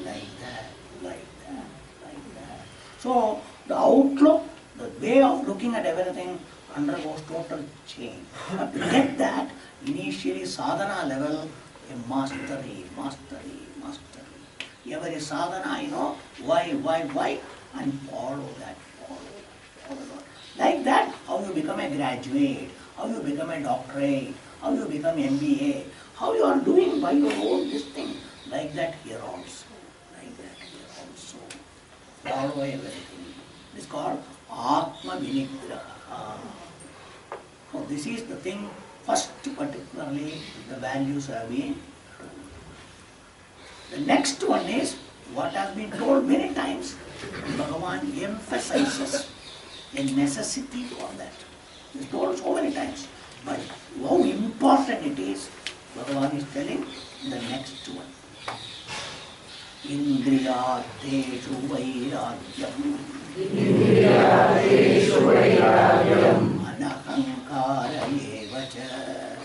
Like that, like that, like that. So the outlook, the way of looking at everything undergoes total change. But to get that, initially sadhana level, a mastery. Every sadhana, you know, why, and follow that. Like that, how you become a graduate, how you become a doctorate, how you become MBA, how you are doing by your own this thing. Like that here also. Like that here also. Follow everything. It's called Atma Vinigraha. So this is the thing, first particularly the values have been. The next one is what has been told many times. Bhagavan emphasizes a necessity for that. It's told so many times. But how important it is, Bhagavan is telling in the next one. Indriyateshu vairagyam. Indriyateshu vairagyam. Anahankara evacha.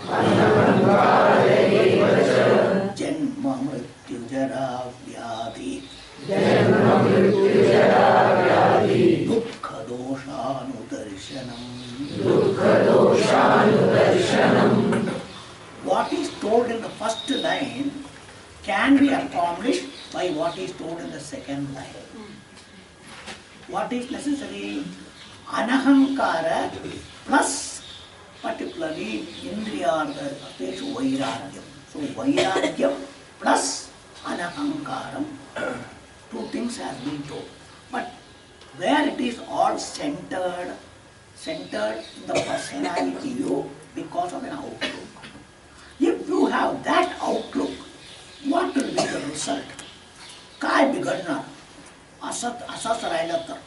Anahankara evacha. Janma mrityu jara vyadhi. Janma mrityu jara vyadhi. Dukkha doshanudarshanam. Dukkha doshanudarshanam. What is told in the first line can be accomplished by what is told in the second line. What is necessary? Anahankara plus particularly Indriyateshu vairagyam. So vairagyam plus anahankaram, two things have been told. But where it is all centered in the personality you because of an outlook. If you have that outlook, what will be the result? काय बिघडणार? असंच राहिलं तर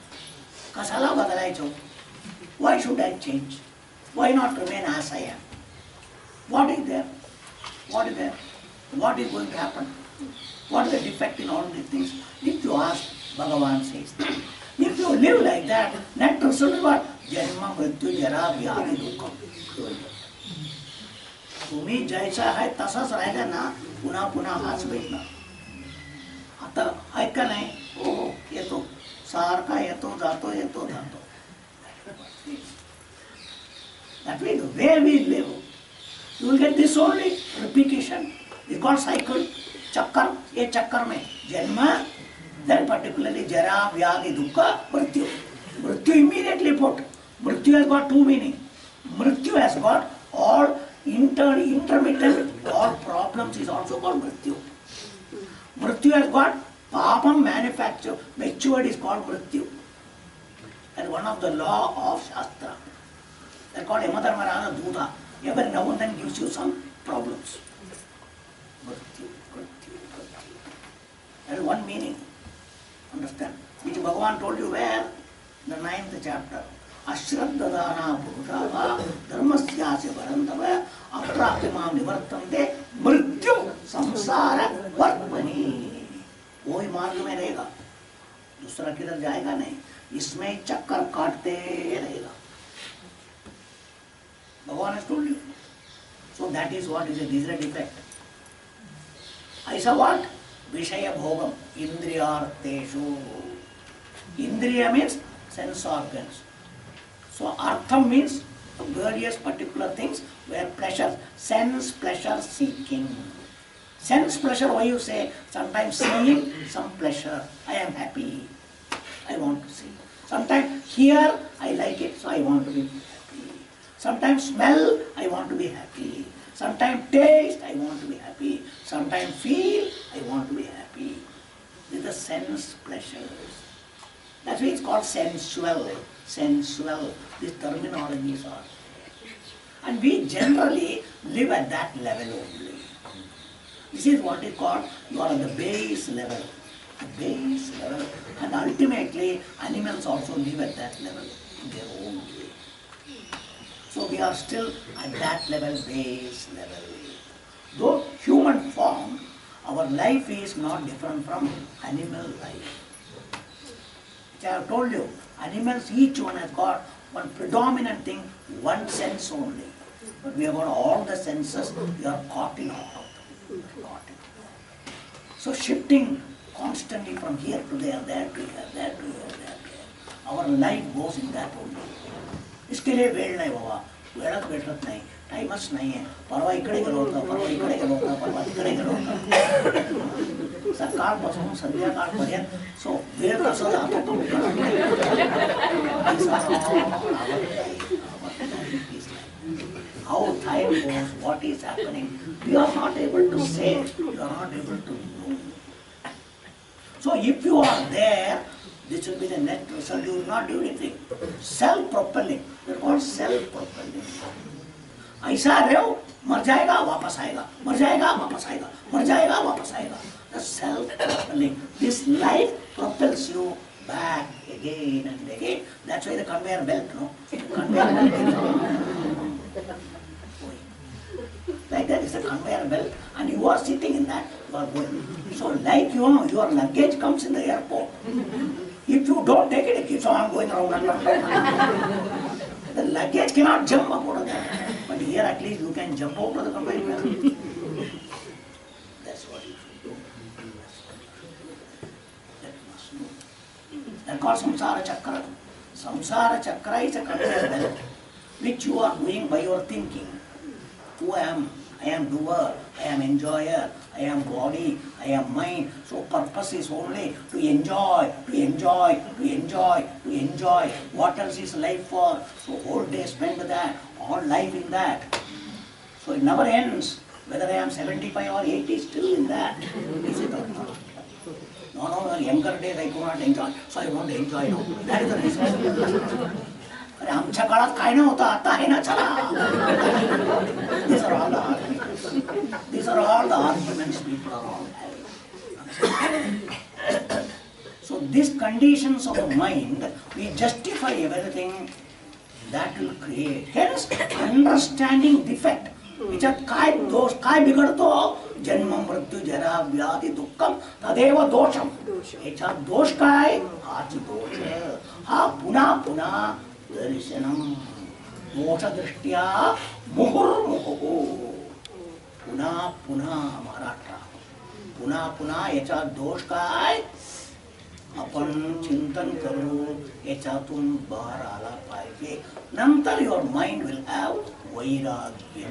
कशाला बदलायचं? Why should I change? Why not remain as I am? What is there? What is there? What is going to happen? What is the defect in all these things? If you ask, Bhagavan says, if you live like that, net result is what? Janma mrityu jara vyadhi dukkha. तुम्ही जैसा आहे तसाच राहिला ना, पुन्हा पुन्हा हाच भेटणार. आता ऐका नाही, हो येतो, सारखा येतो जातो. That way the way we live, you will get this only repetition. It's called cycle, chakkar. ये चक्कर में जन्म Then particularly Jara, Vyadi, Dukkha, Mrityu. Mrityu immediately put. Mrityu has got two meanings. Mrityu has got all intermittent, all problems is also called Mrityu. Mrityu has got Papam manufactured, matured is called Mrityu. That is one of the law of Shastra. That is called Yamadharmarana Duta. Every now and then gives you some problems. Mrityu, Mrityu, Mrityu. That is one meaning. Understand? Which Bhagavan told you where? The 9th chapter. Ashraddadana Purushaha Dharmasyasya Varantava Aprapimam Nivartante Mrityu Samsara Vartmani. वही मार्ग में रहेगा, दूसरा किधर जाएगा नहीं, इसमें चक्कर काटते रहेगा. भगवान has told you. So that is what is a desire defect. ऐसा what? विषय भोगम इंद्रियार्थेषु. Indriya means sense organs. So artham means various particular things where pleasure, sense pleasure seeking. Sense pleasure, why you say? Sometimes seeing some pleasure. I am happy. I want to see. Sometimes hear, I like it, so I want to be happy. Sometimes smell, I want to be happy. Sometimes taste, I want to be happy. Sometimes feel, I want to be happy. These are sense pleasures. That's why it's called sensual. Sensual. These terminologies are. And we generally live at that level only. This is what is called, you are at the base level. The base level. And ultimately, animals also live at that level in their own way. So we are still at that level, base level. Though human form, our life is not different from animal life. Which I have told you, animals, each one has got one predominant thing, one sense only. But we have got all the senses, we are caught in all. So shifting constantly from here to there, there to here, there to here, there to here. Our life goes in that only. इसके लिए वेळ नाही बाबा, वेळच भेटत नाही, टाइमच नाही आहे. परवा इकडे गेलो होता, परवा इकडे गेलो होता, परवा तिकडे गेलो होता. सकाळपासून संध्याकाळपर्यंत सो वेळ कसं जातो. How time goes, what is happening, we are not able to say, we are not able to know. So if you are there, this will be the net result, you will not do anything. Self-propelling, they are called self-propelling. ऐसा रहो, मर जाएगा वापस आएगा, मर जाएगा वापस आएगा, मर जाएगा वापस आएगा. The self-propelling. This life propels you back again and again. That's why the conveyor belt, no? Conveyor belt. Like that is the conveyor belt, and you are sitting in that, you are going. So like you know, your luggage comes in the airport. If you don't take it keeps on going around. The luggage cannot jump out of that. But here at least you can jump out of the conveyor belt. That's what you should do. That must know. That's called samsara chakra. Samsara chakra is a conveyor belt which you are doing by your thinking. Who I am? I am doer, I am enjoyer, I am body, I am mind. So purpose is only to enjoy, to enjoy, to enjoy, to enjoy. What else is life for? So whole day spend that, all life in that. So it never ends. Whether I am 75 or 80, still in that. Is it or not? No, younger days I could not enjoy, so I want to enjoy now. That is the reason. आमच्या काळात काय नव्हतं, आता आहे ना चला. These are all the arguments. These are all the arguments people are all having. So these conditions of the mind, we justify everything that will create. Hence, understanding defect. याच्यात काय दोष, काय बिघडतो? जन्म मृत्यू जरा व्याधी दुःखम तदेव दोषम. याच्यात दोष काय? हाच दोष. हा पुन्हा पुन्हा दर्शनम दोष दृष्टिया मुहुर्मुहुः. पुन्हा पुन्हा महाराष्ट्र, पुन्हा पुन्हा याचा दोष काय? आपण चिंतन करू, याच्यातून बाहेर आला पाहिजे. नंतर your mind will have vairagya.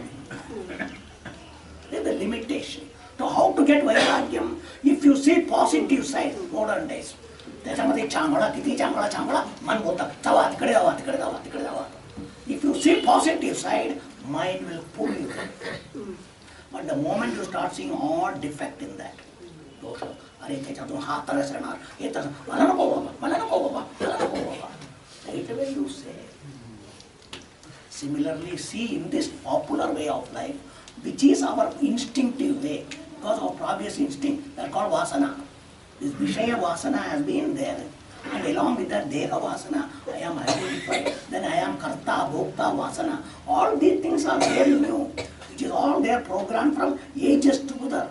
There is a limitation. So how to get vairagyam? If if you see positive side, modern days, त्याच्यामध्ये चांगला किती चांगला मन बोलतं जावा तिकडे जावा. If you see positive side, mind will pull you. But the moment you start seeing all defect in that, अरे त्याच्यातून हा तरस येणार, हे तरस, मला नको बाबा. Right away you say. Similarly, see in this popular way of life, which is our instinctive way, because of obvious instinct, that called vasana. This Vishaya vasana has been there. And along with that Deha vasana, I am identified. Then I am Karta, Bhokta vasana. All these things are very new, which is all their programmed from ages together.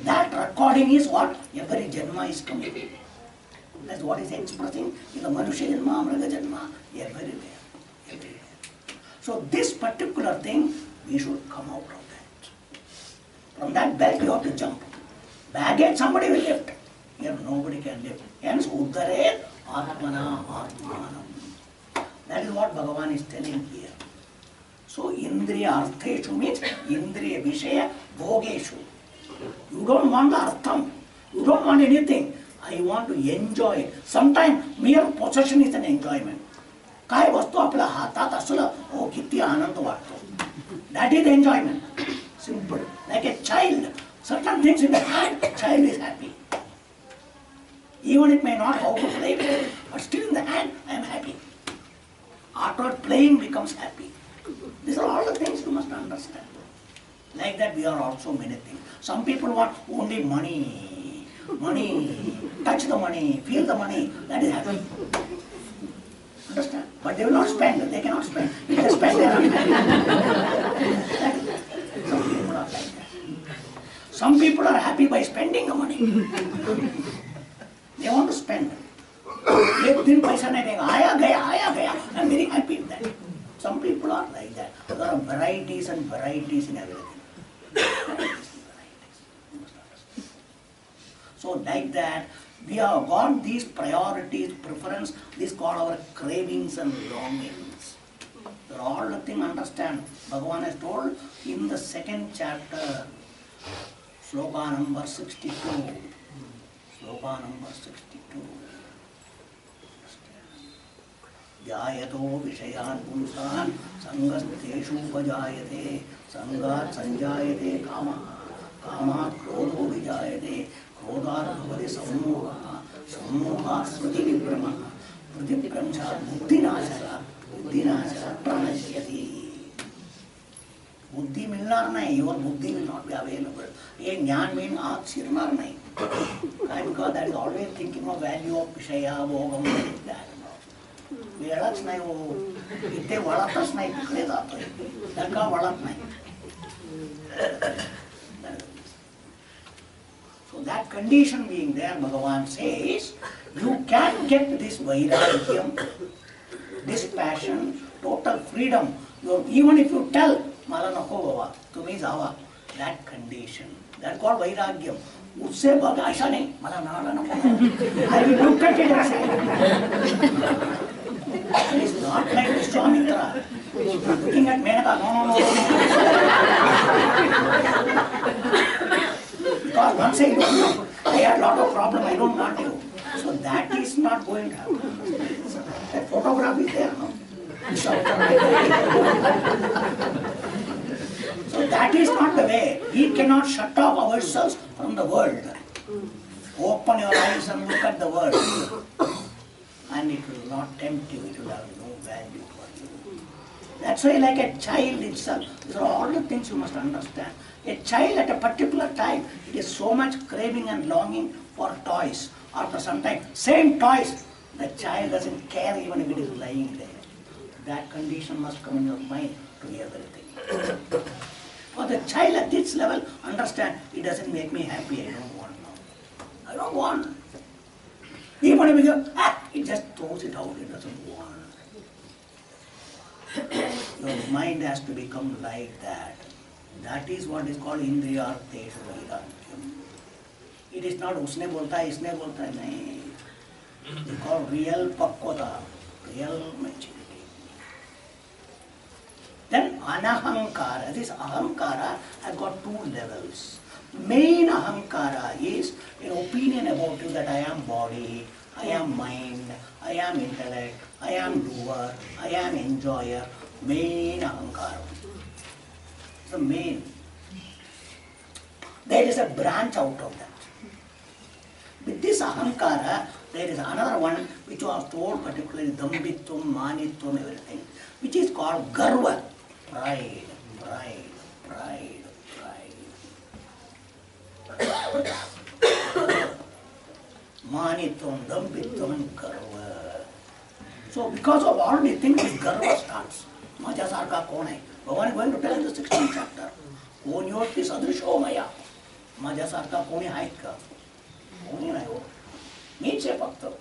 That recording is what every Janma is coming. That's what is expressing in the Manusha Janma, Mriga Janma, everywhere. So this particular thing, we should come out of that. From that belt you have to jump. Baggage somebody will lift. Here nobody can lift. Hence Uddare Atmana Atmanam. That is what Bhagavan is telling here. So Indriya Artheshu means Indriya Vishaya Bhogeshu. You don't want the Artham. You don't want anything. I want to enjoy it. Sometimes mere possession is an enjoyment. काय वस्तू आपल्या हातात असलं हो किती आनंद वाटतो. That is enjoyment. Simple. Like a child. Certain things in the hand, child is happy. Even it may not know how to play with it, but still in the hand, I am happy. After playing becomes happy. These are all the things you must understand. Like that we are also many things. Some people want only money. Touch the money, feel the money, that is happy. Understand? But they will not spend, they cannot spend. If they spend, they are unhappy. Some people are like that. Some people are happy by spending the money. They want to spend. एक दिन पैसा नहीं देगा, आया गया. I am very happy with that. Some people are like that. There are varieties and varieties in everything. So like that, we have got these priorities, preference, this called our cravings and longings. They're all the thing understand. Bhagavan has told in the second chapter, sloka number 62. Sloka number 62. Jayato Vishayan Pumsan Sangasteshu Pajayate Sangat Sanjayate Kama Kama Krodho Vijayate Krodhar Bhavati Sammoha Smriti Vibrama Pratipramcha Buddhinasara Pranashyati. Buddhi milnar nahi, your buddhi will not be available. A jnana means aap sirnar nahi. Because that is always thinking of value of Vishaya, Bhogam, like that. वेळच नाही हो इथे वळतच नाही तिकडे जातोय त्याला वळत नाही. So that condition being there, Bhagavan says, you can get this vairagyam, this passion, total freedom. Even if you tell, मला नको बाबा, तुम्ही जावा, that condition, that called vairagyam. उससे बड़ा ऐसा नहीं, मला नाला नको. I will look at it and say, it is not like Vishwamitra. Looking at Menaka, no. Because once I don't know, I had a lot of problems, I don't want you. So that is not going to happen. That photograph is there, no? So that is not the way. We cannot shut off ourselves from the world. Open your eyes and look at the world. And it will not tempt you, it will have no value for you. That's why like a child itself, these are all the things you must understand. A child at a particular time, it is so much craving and longing for toys. After some time, same toys, the child doesn't care even if it is lying there. That condition must come in your mind to everything. For the child at this level, understand, it doesn't make me happy, I don't want now. I don't want. Even if you it just throws it out, it doesn't want. Your mind has to become like that. That is what is called Indriyartheshu Vairagyam. It is not usne bolta hai, isne bolta hai, nahi. It is called real pakvata, real maturity. Then anahankara, this ahankara has got two levels. Main ahankara is an opinion opinion about you that I am body, I am mind, I am intellect, I am doer, I am enjoyer, main ahankara. The main. There is a branch out of that. With this ahankara, there is another one which was told, particularly dambitvam, manitvam, everything, which is called garva, pride, pride, pride, pride. Manitvam, dambitvam, garva. So because of all these things, this garva starts. Maja sarka kaun hai? Bhagavan is going to tell in the 16th chapter. Konyoti sadrisho maya. Maja sarka kaun hai ka? Kaun nahi ho. Means a bhakta.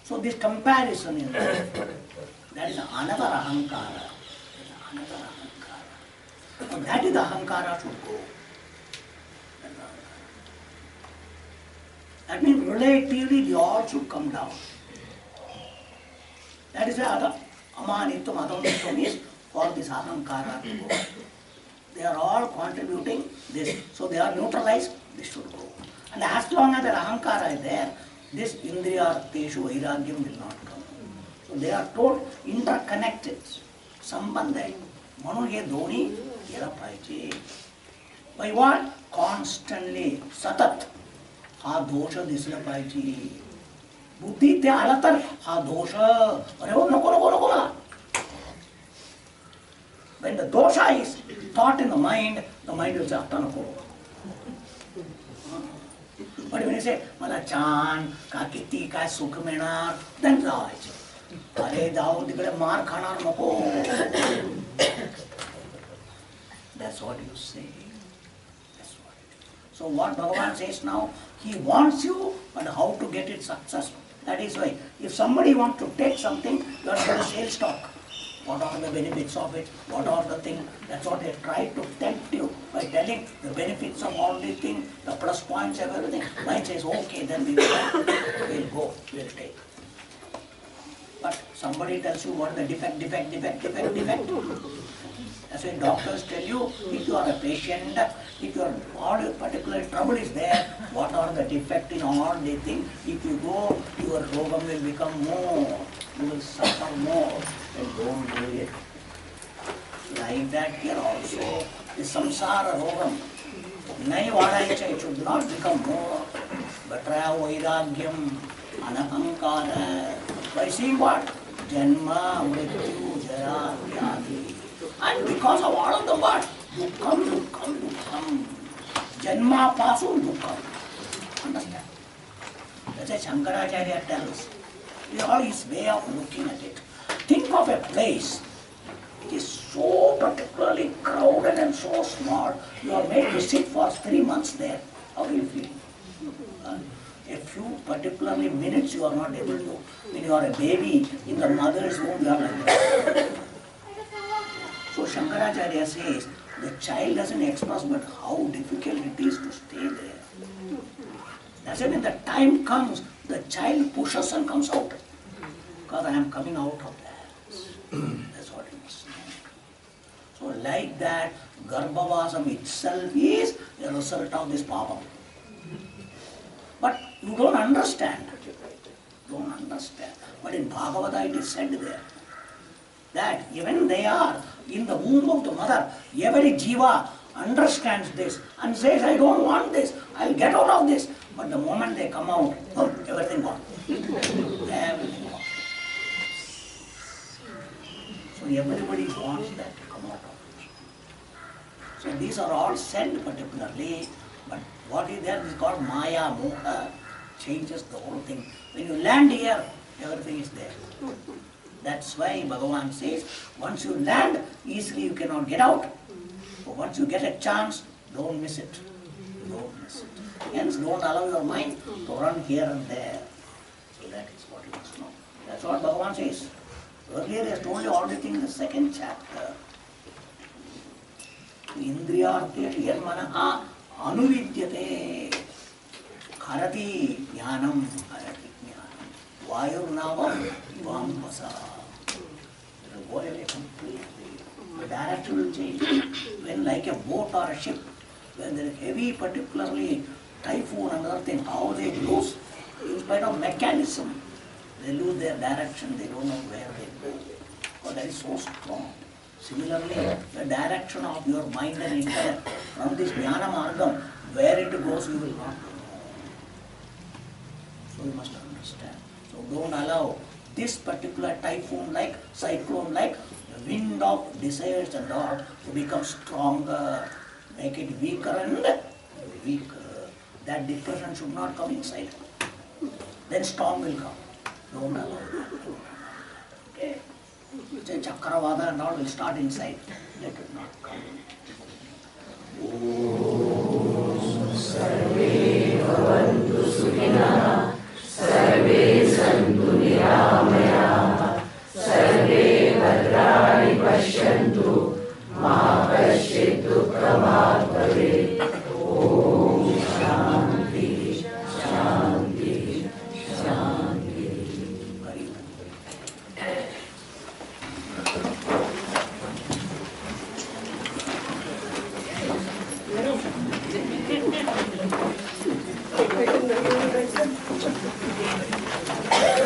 So this comparison in that is another ahankara. Another ahankara. So that is the ahankara should go. That means relatively the all should come down. That is why amanitvam, adamnitvam is for this ahankara to go. They are all contributing this. So they are neutralized, this should go. And as long as that ahankara is there, this indriyarteshu vairagyam will not come. So they are told interconnected. Sambandha. Manu ye doni yera pahiye. By what? Constantly, satat. Ha dosha disla pahiye. Buddhi te alatar ha dosha. Are wo noko. When the dosha is thought in the mind will say atta noko. But when you say, Mala chan, ka kiti, ka sukh minar, then जाओ अरे जाओ तिकडे मार खाणार नको. That's what you say. That's what it is. So what Bhagavan says now, he wants you, but how to get it successful. That is why, if somebody wants to take something, you have to sales stock. What are the benefits of it? What are the things? That's what they try to tempt you by telling the benefits of all these things, the plus points of everything. Mind says, okay, then we will go, we'll take. But somebody tells you what the defect. That's why doctors tell you, if you are a patient, if your all your particular trouble is there, what are the defects in all these things? If you go, your rogam will become more, you will suffer more. Then don't do it. Like that here also, the samsara rogam, nai vadaicha, it should not become more. Batraya vairagyam, anahankara. By seeing what? Janma, mrityu, jara, vyadhi. And because of all of them, what? Dukkam. Janma pasu dukkam. Understand? That's why Shankaracharya tells. It's all his way of looking at it. Think of a place. It is so particularly crowded and so small. You are made to sit for 3 months there. How do you feel? A few particularly minutes you are not able to. When you are a baby in the mother's womb, you are like that. So Shankaracharya says, the child doesn't express but how difficult it is to stay there. That's why when the time comes, the child pushes and comes out. Because I am coming out of that. That's what it must know. So like that, Garbhavasam itself is a result of this papa. But you don't understand. But in Bhagavata it is said there that even they are in the womb of the mother, every jiva understands this and says, I don't want this, I'll get out of this. But the moment they come out, everything gone. Everything gone. So everybody wants that to come out of it. So these are all said particularly, but what is there is called Maya, Moha, changes the whole thing. When you land here, everything is there. That's why Bhagavan says, once you land, easily you cannot get out. But once you get a chance, don't miss it. Don't miss it. Hence, don't allow your mind to run here and there. So that is what you must know. That's what Bhagavan says. Earlier he has told you all the things in the 2nd chapter. Indriyarteshu yadmanaha anuvidyate kharati jnanam harati jnanam vayurnavam vambasa. It will go away completely. The direction will change. When like a boat or a ship, when there is heavy, particularly typhoon, another thing, how they lose, in spite of mechanism, they lose their direction, they don't know where they go. Because that is so strong. Similarly, the direction of your mind and intellect from this jnana margam, where it goes, you will not know. So you must understand. So don't allow this particular typhoon like, cyclone like, the wind of desires and all to become stronger, make it weaker and weaker. That depression should not come inside. Then storm will come. Don't allow that. Okay? Say Chakravada and all will start inside. Let it not come. Sarve